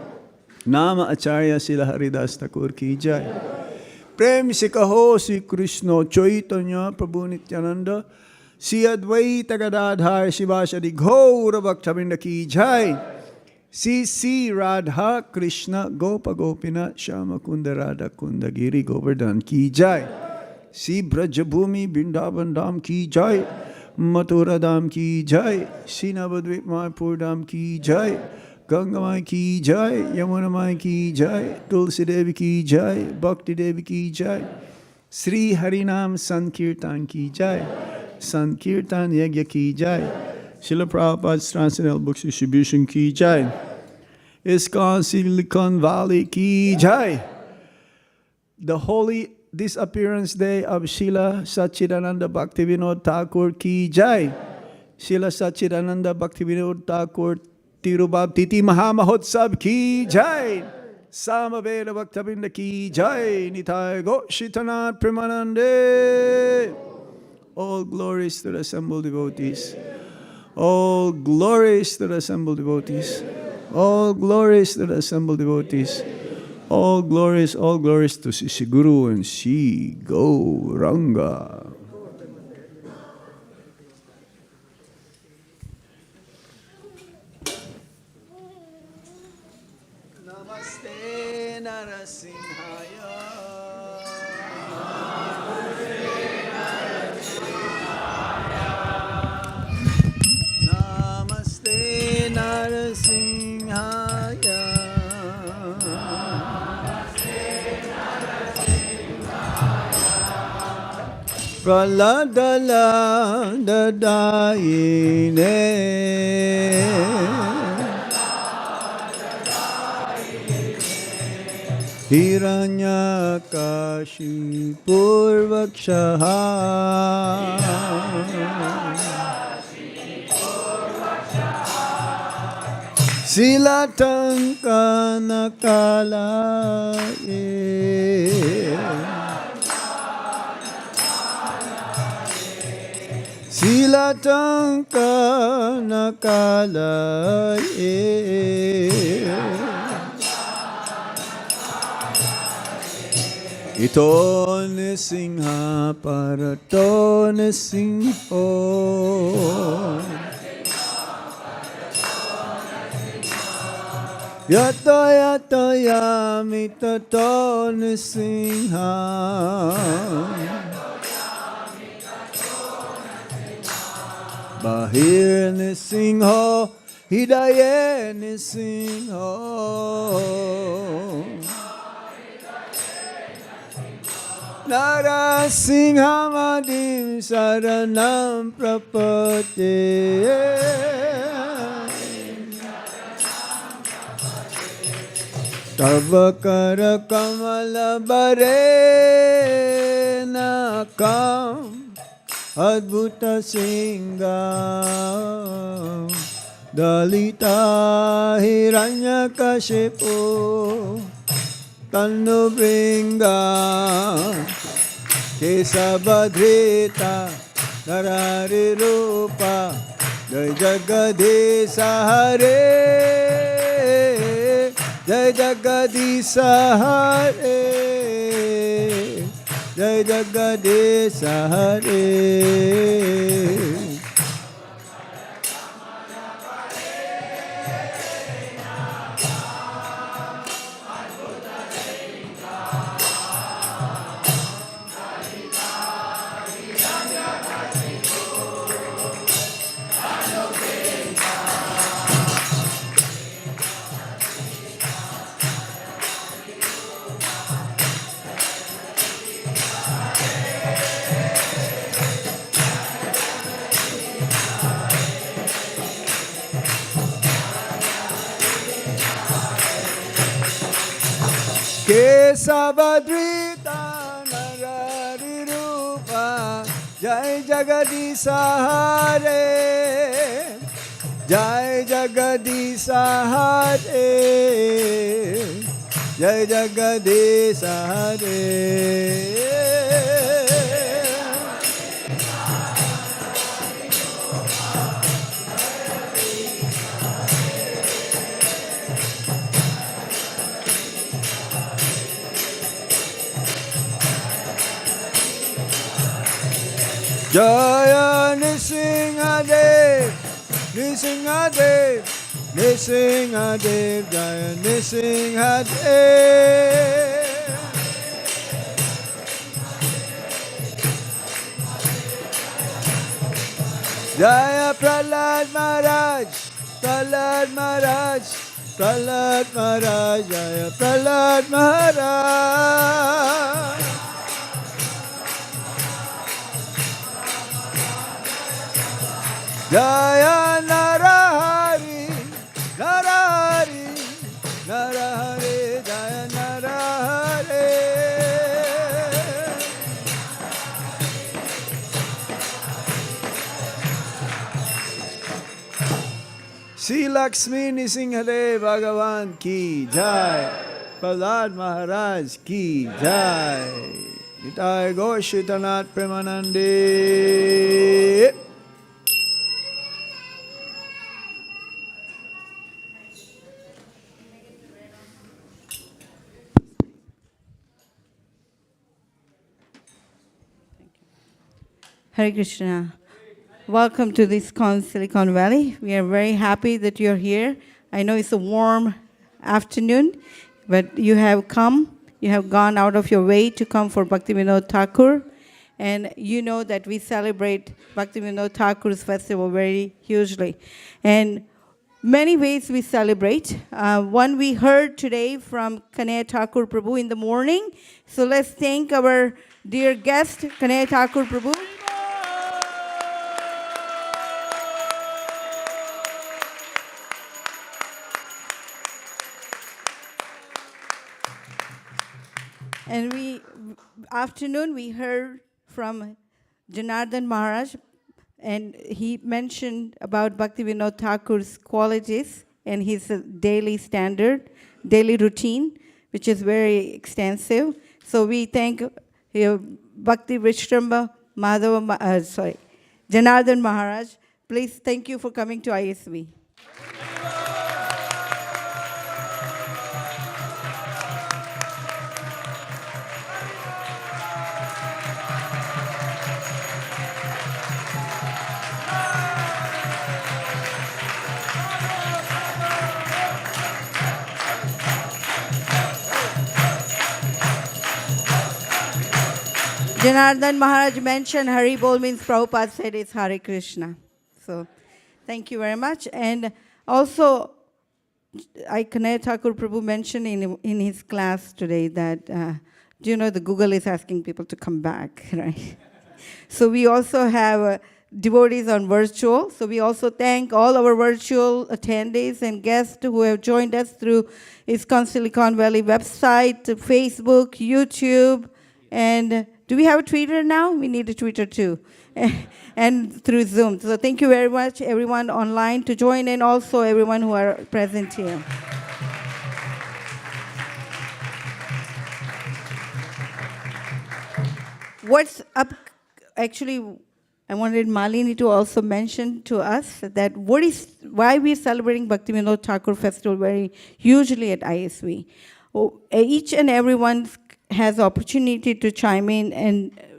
Nama Acharya Srila Haridas Thakur Ki Jai. Prem se kaho Sri Krishna Chaitanya Prabhu Nityananda Sri Advaita Gadadhar Shivashadi Ghaura Bhaktivinoda Ki Jai. Sri Radha Krishna Gopa Gopinath Shama Kunda Radha Kunda Giri Govardhan Ki Jai. Sri Brajabhumi Vrindavan Dham Ki Jai. Mathura Dham ki jai, Sinabadvip Mayapur Dham ki jai, Ganga Mai ki jai, Yamuna Mai ki jai, Tulsi Devi ki jai, Bhakti Devi ki jai, Sri Harinam Sankirtan ki jai, Sankirtan Yagya ki jai, Srila Prabhupada's Transcendental Books Distribution ki jai, ISKCON Silicon Valley ki jai, the holy disappearance day of Srila Satchidananda Bhaktivinoda Thakur ki jai, Srila Satchidananda Bhaktivinoda Thakur Tirubhav Titi Mahamahotsav ki jai, Samaveda Bhaktabinda ki jai, Nitai Goshitanath Premanande. All glories to the assembled devotees. All glories to the assembled devotees. All glories to the assembled devotees. All glories to Sri Guru and Sri Gauranga. Namaste Narasimhaya. Namaste Narasimhaya. Praladala dadayine Hiranyakashipurvakshaha Silatankanakalaye Silatankanakalaye Ito nisingha parato nisingho Yato yato yamitato nisingha Bahir nisingho Hidaye nisingho Narasinghamadim saranam prapate Tavakara kamala bare nakam Adbhuta singam Dalita hiranyakashipu Tanu bringa Kesabadhrita Narari rupa Jai Jagadisa Hare Jai Jagadisa Hare Jai Jagadisa Hare Kesavadrita Narari Rupa Jai Jagadisa Hare Jai Jagadisa Hare Jai Jagadisa Hare Jaya Nisingadev, Nisingadev, Nisingadev, Jaya Nisingadev. Jaya Prahlad Maharaj, Prahlad Maharaj, Prahlad Maharaj, Jaya Prahlad Maharaj. Jaya Narahari, Narahari, Narahari, Jaya Narahari. Sri Lakshmi Nisinghale Bhagavan ki jai. Prahlad Maharaj ki jai. Nitai Goshitanath Premanande. Hare Krishna. Welcome to this Silicon Valley. We are very happy that you're here. I know it's a warm afternoon, but you have come. You have gone out of your way to come for Bhaktivinoda Thakur. And you know that we celebrate Bhaktivinoda Thakur's festival very hugely. And many ways we celebrate. One we heard today from Kanhaiya Thakur Prabhu in the morning. So let's thank our dear guest, Kanhaiya Thakur Prabhu. And afternoon we heard from Janaradan Maharaj, and he mentioned about Bhaktivinoda Thakur's qualities and his daily routine, which is very extensive. So we thank Bhakti Vishramba Janaradan Maharaj. Please, thank you for coming to ISV. Janaradan Maharaj mentioned Hari Bol means Prabhupada said it's Hare Krishna. So thank you very much. And also, Kanhaiya Thakur Prabhu mentioned in his class today that, do you know, the Google is asking people to come back, right? So we also have devotees on virtual. So we also thank all our virtual attendees and guests who have joined us through ISKCON Silicon Valley website, Facebook, YouTube, and do we have a Twitter now? We need a Twitter too. And through Zoom. So thank you very much, everyone online to join, and also everyone who are present here. What's up, actually, I wanted Malini to also mention to us that why we're celebrating Bhaktivinoda Thakur Festival very hugely at ISV. Each and everyone has opportunity to chime in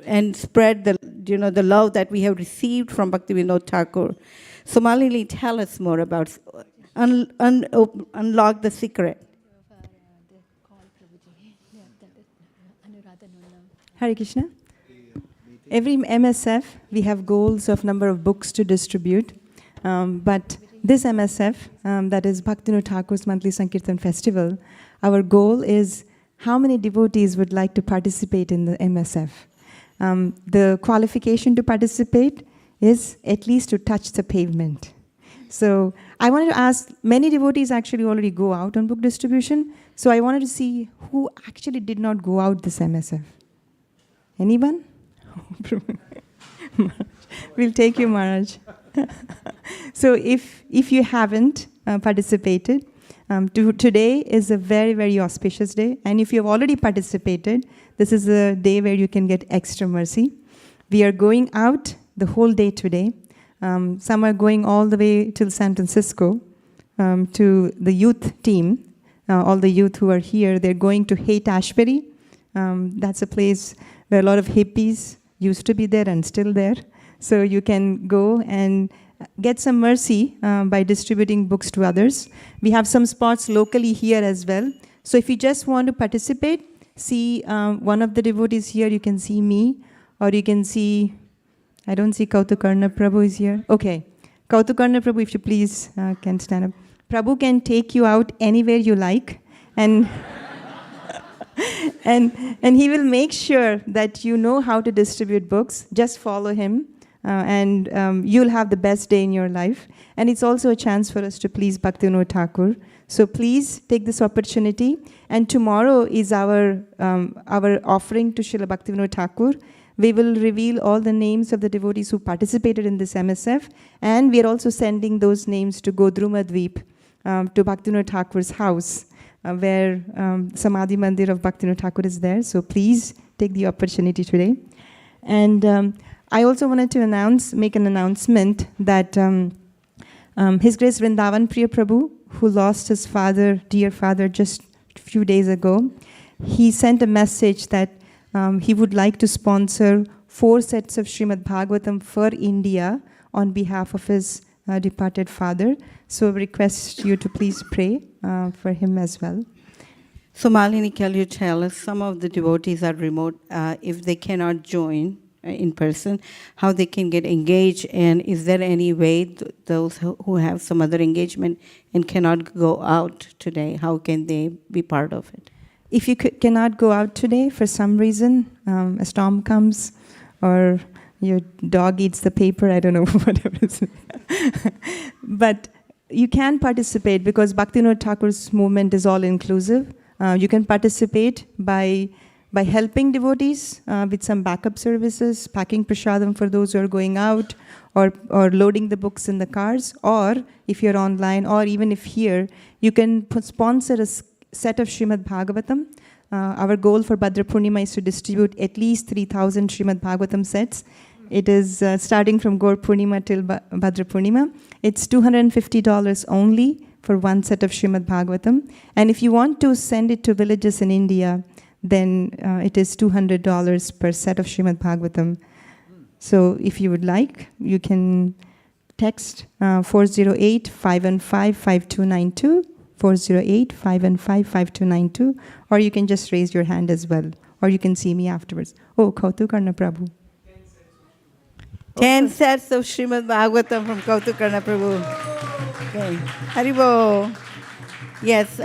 and spread the love that we have received from Bhaktivinoda Thakur. So Malini, tell us more about unlock the secret. Hare Krishna. Every MSF, we have goals of number of books to distribute. But this MSF, that is Bhaktivinoda Thakur's monthly Sankirtan festival, our goal is how many devotees would like to participate in the MSF. The qualification to participate is at least to touch the pavement. So I wanted to ask, many devotees actually already go out on book distribution, so I wanted to see who actually did not go out this MSF. Anyone? We'll take you, Maharaj. So if you haven't participated, today is a very, very auspicious day. And if you have already participated, this is a day where you can get extra mercy. We are going out the whole day today. Some are going all the way till San Francisco to the youth team. All the youth who are here, they're going to Haight-Ashbury. That's a place where a lot of hippies used to be there and still there. So you can go and get some mercy by distributing books to others. We have some spots locally here as well. So if you just want to participate, see one of the devotees here, you can see me, or you can see I don't see Kautukarna Prabhu is here. Okay. Kautukarna Prabhu, if you please can stand up. Prabhu can take you out anywhere you like, and and he will make sure that you know how to distribute books. Just follow him, and you'll have the best day in your life. And it's also a chance for us to please Bhaktivinoda Thakur. So please take this opportunity. And tomorrow is our offering to Srila Bhaktivinoda Thakur. We will reveal all the names of the devotees who participated in this MSF, and we are also sending those names to Godruma Dweep, to Bhaktivinoda Thakur's house, where Samadhi Mandir of Bhaktivinoda Thakur is there. So please take the opportunity today. And I also wanted to make an announcement that His Grace Vrindavan Priya Prabhu, who lost his father, dear father, just a few days ago, he sent a message that he would like to sponsor 4 sets of Srimad Bhagavatam for India on behalf of his departed father. So I request you to please pray for him as well. So Malini, can you tell us, some of the devotees are remote, if they cannot join in person, how they can get engaged, and is there any way those who have some other engagement and cannot go out today, how can they be part of it? If you cannot go out today for some reason, a storm comes, or your dog eats the paper, I don't know, whatever it is. But you can participate because Bhaktivinoda Thakur's movement is all inclusive. You can participate by helping devotees with some backup services, packing prasadam for those who are going out, or loading the books in the cars, or if you're online, or even if here, you can sponsor a set of Srimad Bhagavatam. Our goal for Bhadra Purnima is to distribute at least 3,000 Srimad Bhagavatam sets. It is starting from Gaur Purnima till Bhadra Purnima. It's $250 only for 1 set of Srimad Bhagavatam. And if you want to send it to villages in India, then it is $200 per set of Srimad Bhagavatam. So if you would like, you can text 408-515-5292, 408-515-5292, or you can just raise your hand as well, or you can see me afterwards. Oh, Kautukarna Prabhu. 10 sets of Srimad Bhagavatam from Kautukarna Prabhu. Okay. Haribo. Yes.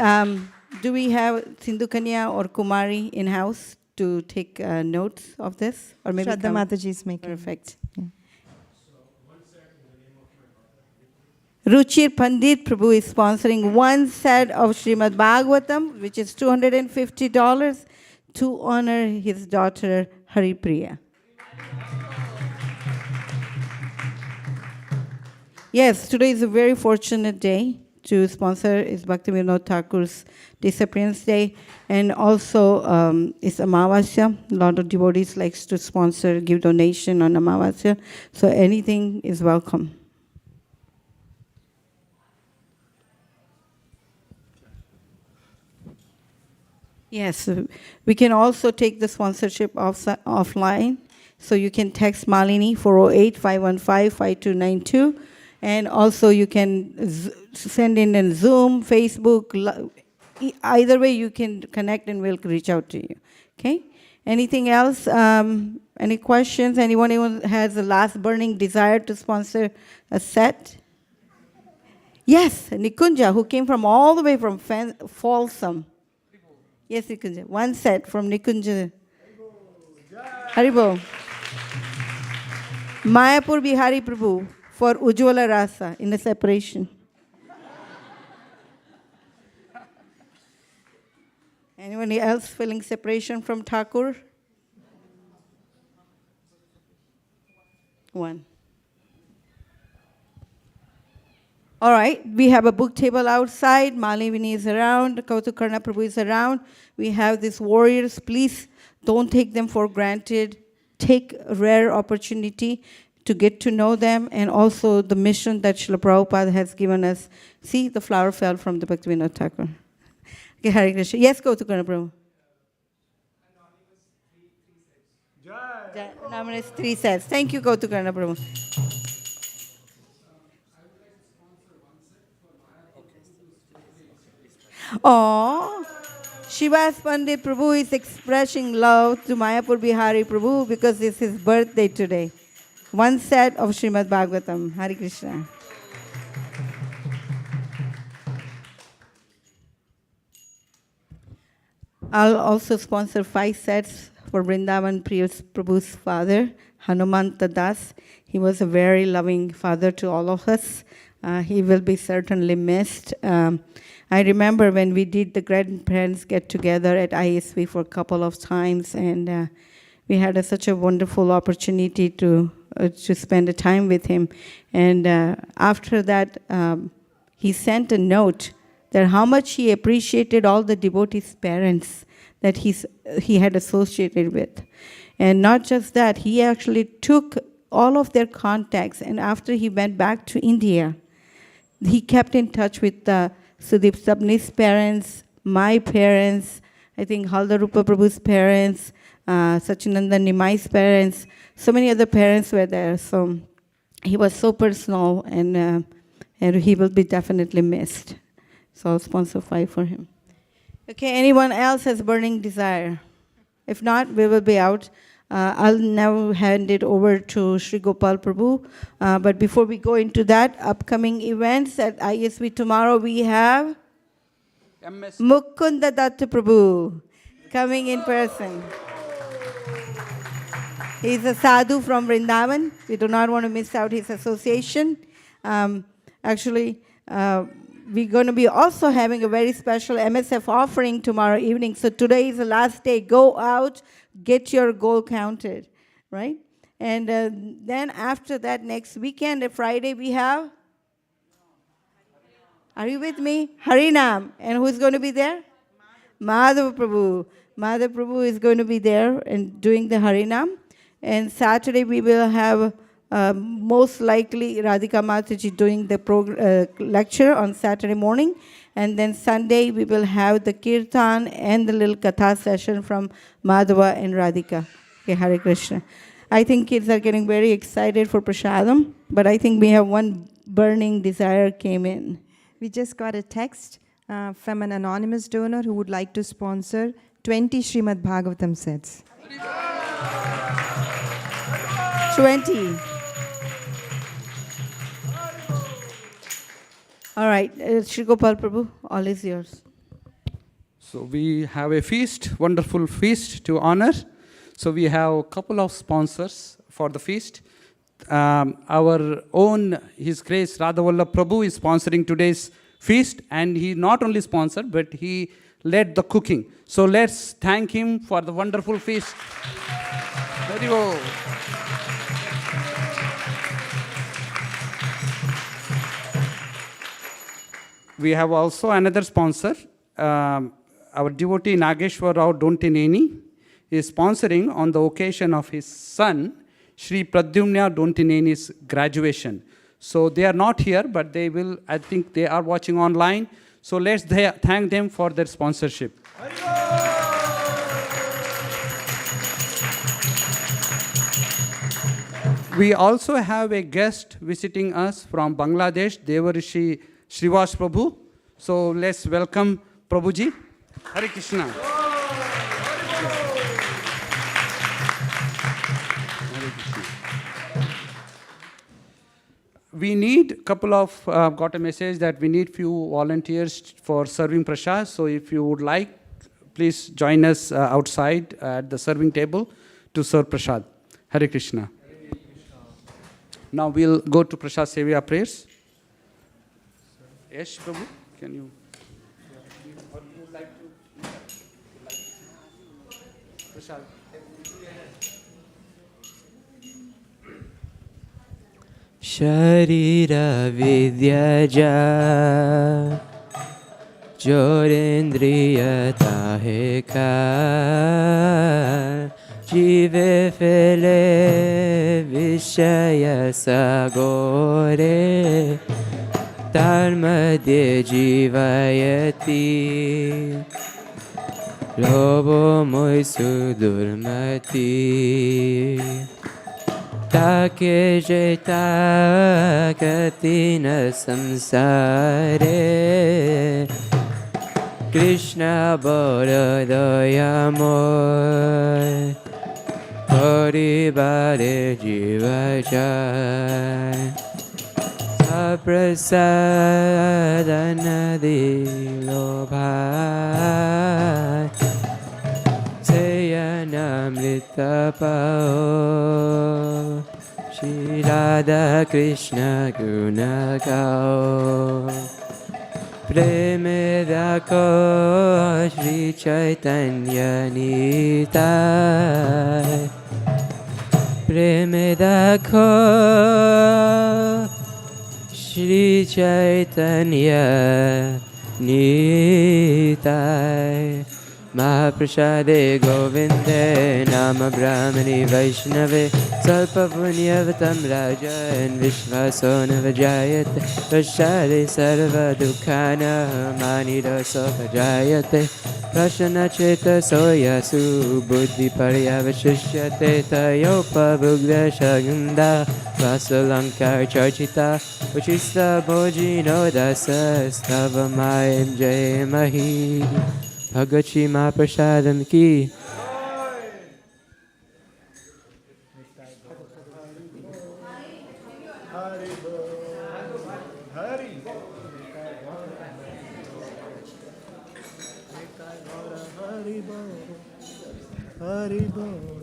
Do we have Sindhu Kanya or Kumari in-house to take notes of this? Or maybe Shraddha Mataji is making. Perfect. Yeah. Ruchir Pandit Prabhu is sponsoring 1 set of Srimad Bhagavatam, which is $250, to honor his daughter Haripriya. Yes, today is a very fortunate day to sponsor is Bhaktivinoda Thakur's Disappearance Day, and also it's Amavasya. A lot of devotees likes to sponsor, give donation on Amavasya, so anything is welcome. Yes, we can also take the sponsorship offline. So you can text Malini 408-515-5292. And also you can send in Zoom, Facebook. Either way you can connect and we'll reach out to you. Okay? Anything else? Any questions? Anyone has a last burning desire to sponsor a set? Yes, Nikunja, who came from all the way from Folsom. Yes, Nikunja. 1 set from Nikunja. Haribo. Mayapur Bihari Prabhu for Ujjwala Rasa in the separation. Anyone else feeling separation from Thakur? 1. All right, we have a book table outside. Malini is around. Kautukarna Prabhu is around. We have these warriors. Please don't take them for granted. Take a rare opportunity to get to know them, and also the mission that Srila Prabhupada has given us. See, the flower fell from the Bhaktivinoda Thakur. Okay, Hare Krishna. Yes, Kautukarna Prabhu. Anonymous 3 sets. Thank you, Kautukarna Prabhu. Oh, Shivas Pandit Prabhu is expressing love to Mayapur Bihari Prabhu because it's his birthday today. one set of Srimad Bhagavatam. Hare Krishna. I'll also sponsor 5 sets for Vrindavan Prabhu's father, Hanumanta Das. He was a very loving father to all of us. He will be certainly missed. I remember when we did the grandparents get together at ISV for a couple of times, and we had such a wonderful opportunity to spend a time with him. And after that, he sent a note that how much he appreciated all the devotees' parents that he had associated with. And not just that, he actually took all of their contacts, and after he went back to India, he kept in touch with Sudeep Sabni's parents, my parents, I think Haldarupa Prabhu's parents, Sachinanda Nimai's parents, so many other parents were there. So he was so personal, and he will be definitely missed. So I'll sponsor 5 for him. Okay, anyone else has burning desire? If not, we will be out. I'll now hand it over to Sri Gopal Prabhu. But before we go into that, upcoming events at ISV tomorrow, we have Mukunda Datta Prabhu coming in person. He's a sadhu from Vrindavan. We do not want to miss out his association. Actually, we're going to be also having a very special MSF offering tomorrow evening. So today is the last day. Go out, get your goal counted, right? And then after that, next weekend, Friday, we have, are you with me? Harinam. And who's going to be there? Madhav Prabhu. Madhav Prabhu is going to be there and doing the Harinam. And Saturday, we will have most likely Radhika Mataji doing the lecture on Saturday morning. And then Sunday, we will have the Kirtan and the little Katha session from Madhava and Radhika. Okay, Hare Krishna. I think kids are getting very excited for Prasadam, but I think we have one burning desire came in. We just got a text from an anonymous donor who would like to sponsor 20 Srimad Bhagavatam sets. 20. All right, Sri Gopal Prabhu, all is yours. So we have a feast, wonderful feast to honor. So we have a couple of sponsors for the feast. Our own, His Grace Radhavallabh Prabhu is sponsoring today's feast, and he not only sponsored, but he led the cooking. So let's thank him for the wonderful feast. Very well. We have also another sponsor. Our devotee Nageshwar Rao Dontineni is sponsoring on the occasion of his son, Sri Pradyumna Dontineni's graduation. So they are not here, but they will, I think they are watching online. So let's thank them for their sponsorship. We also have a guest visiting us from Bangladesh, Devarishi Srivas Prabhu. So let's welcome Prabhuji. Hare Krishna. We need a couple of, got a message that we need few volunteers for serving prasad. So if you would like, please join us outside at the serving table to serve prasad. Hare Krishna. Now we'll go to Prasad Sevya prayers. Yes, Prabhu, can you? Or you would like to? Prasad. Sharira Vidyaja Jorendriya Taheka Jive Fele Vishaya Sagore Dharmadye Jivayati Lobo Moisu Durmati Take jeta katina samsare Krishna Bora Dayamor Hare Puribare Jivajai Saprasadanadi Lobhai Sayanamritapao Shri Radha Krishna Gunagao Preme Dako Shri Chaitanya Nitai Preme Dako Shri Chaitanya Nitai Mahaprasade Govinde Nama Brahmani Vaishnave Salpa Punyavatam Rajan Vishvasona Vajayate Prasade Sarva Dukkana Manida Sopajayate Prashana Cheta Soyasu Buddhi Paryavashishyate Tayopa Bugda Shagunda Vasalankar Charchita Uchista Bojino Dasa Stavamayam Jai Mahi Bhagavad Shri Mahaprasadam ki Hari Bol.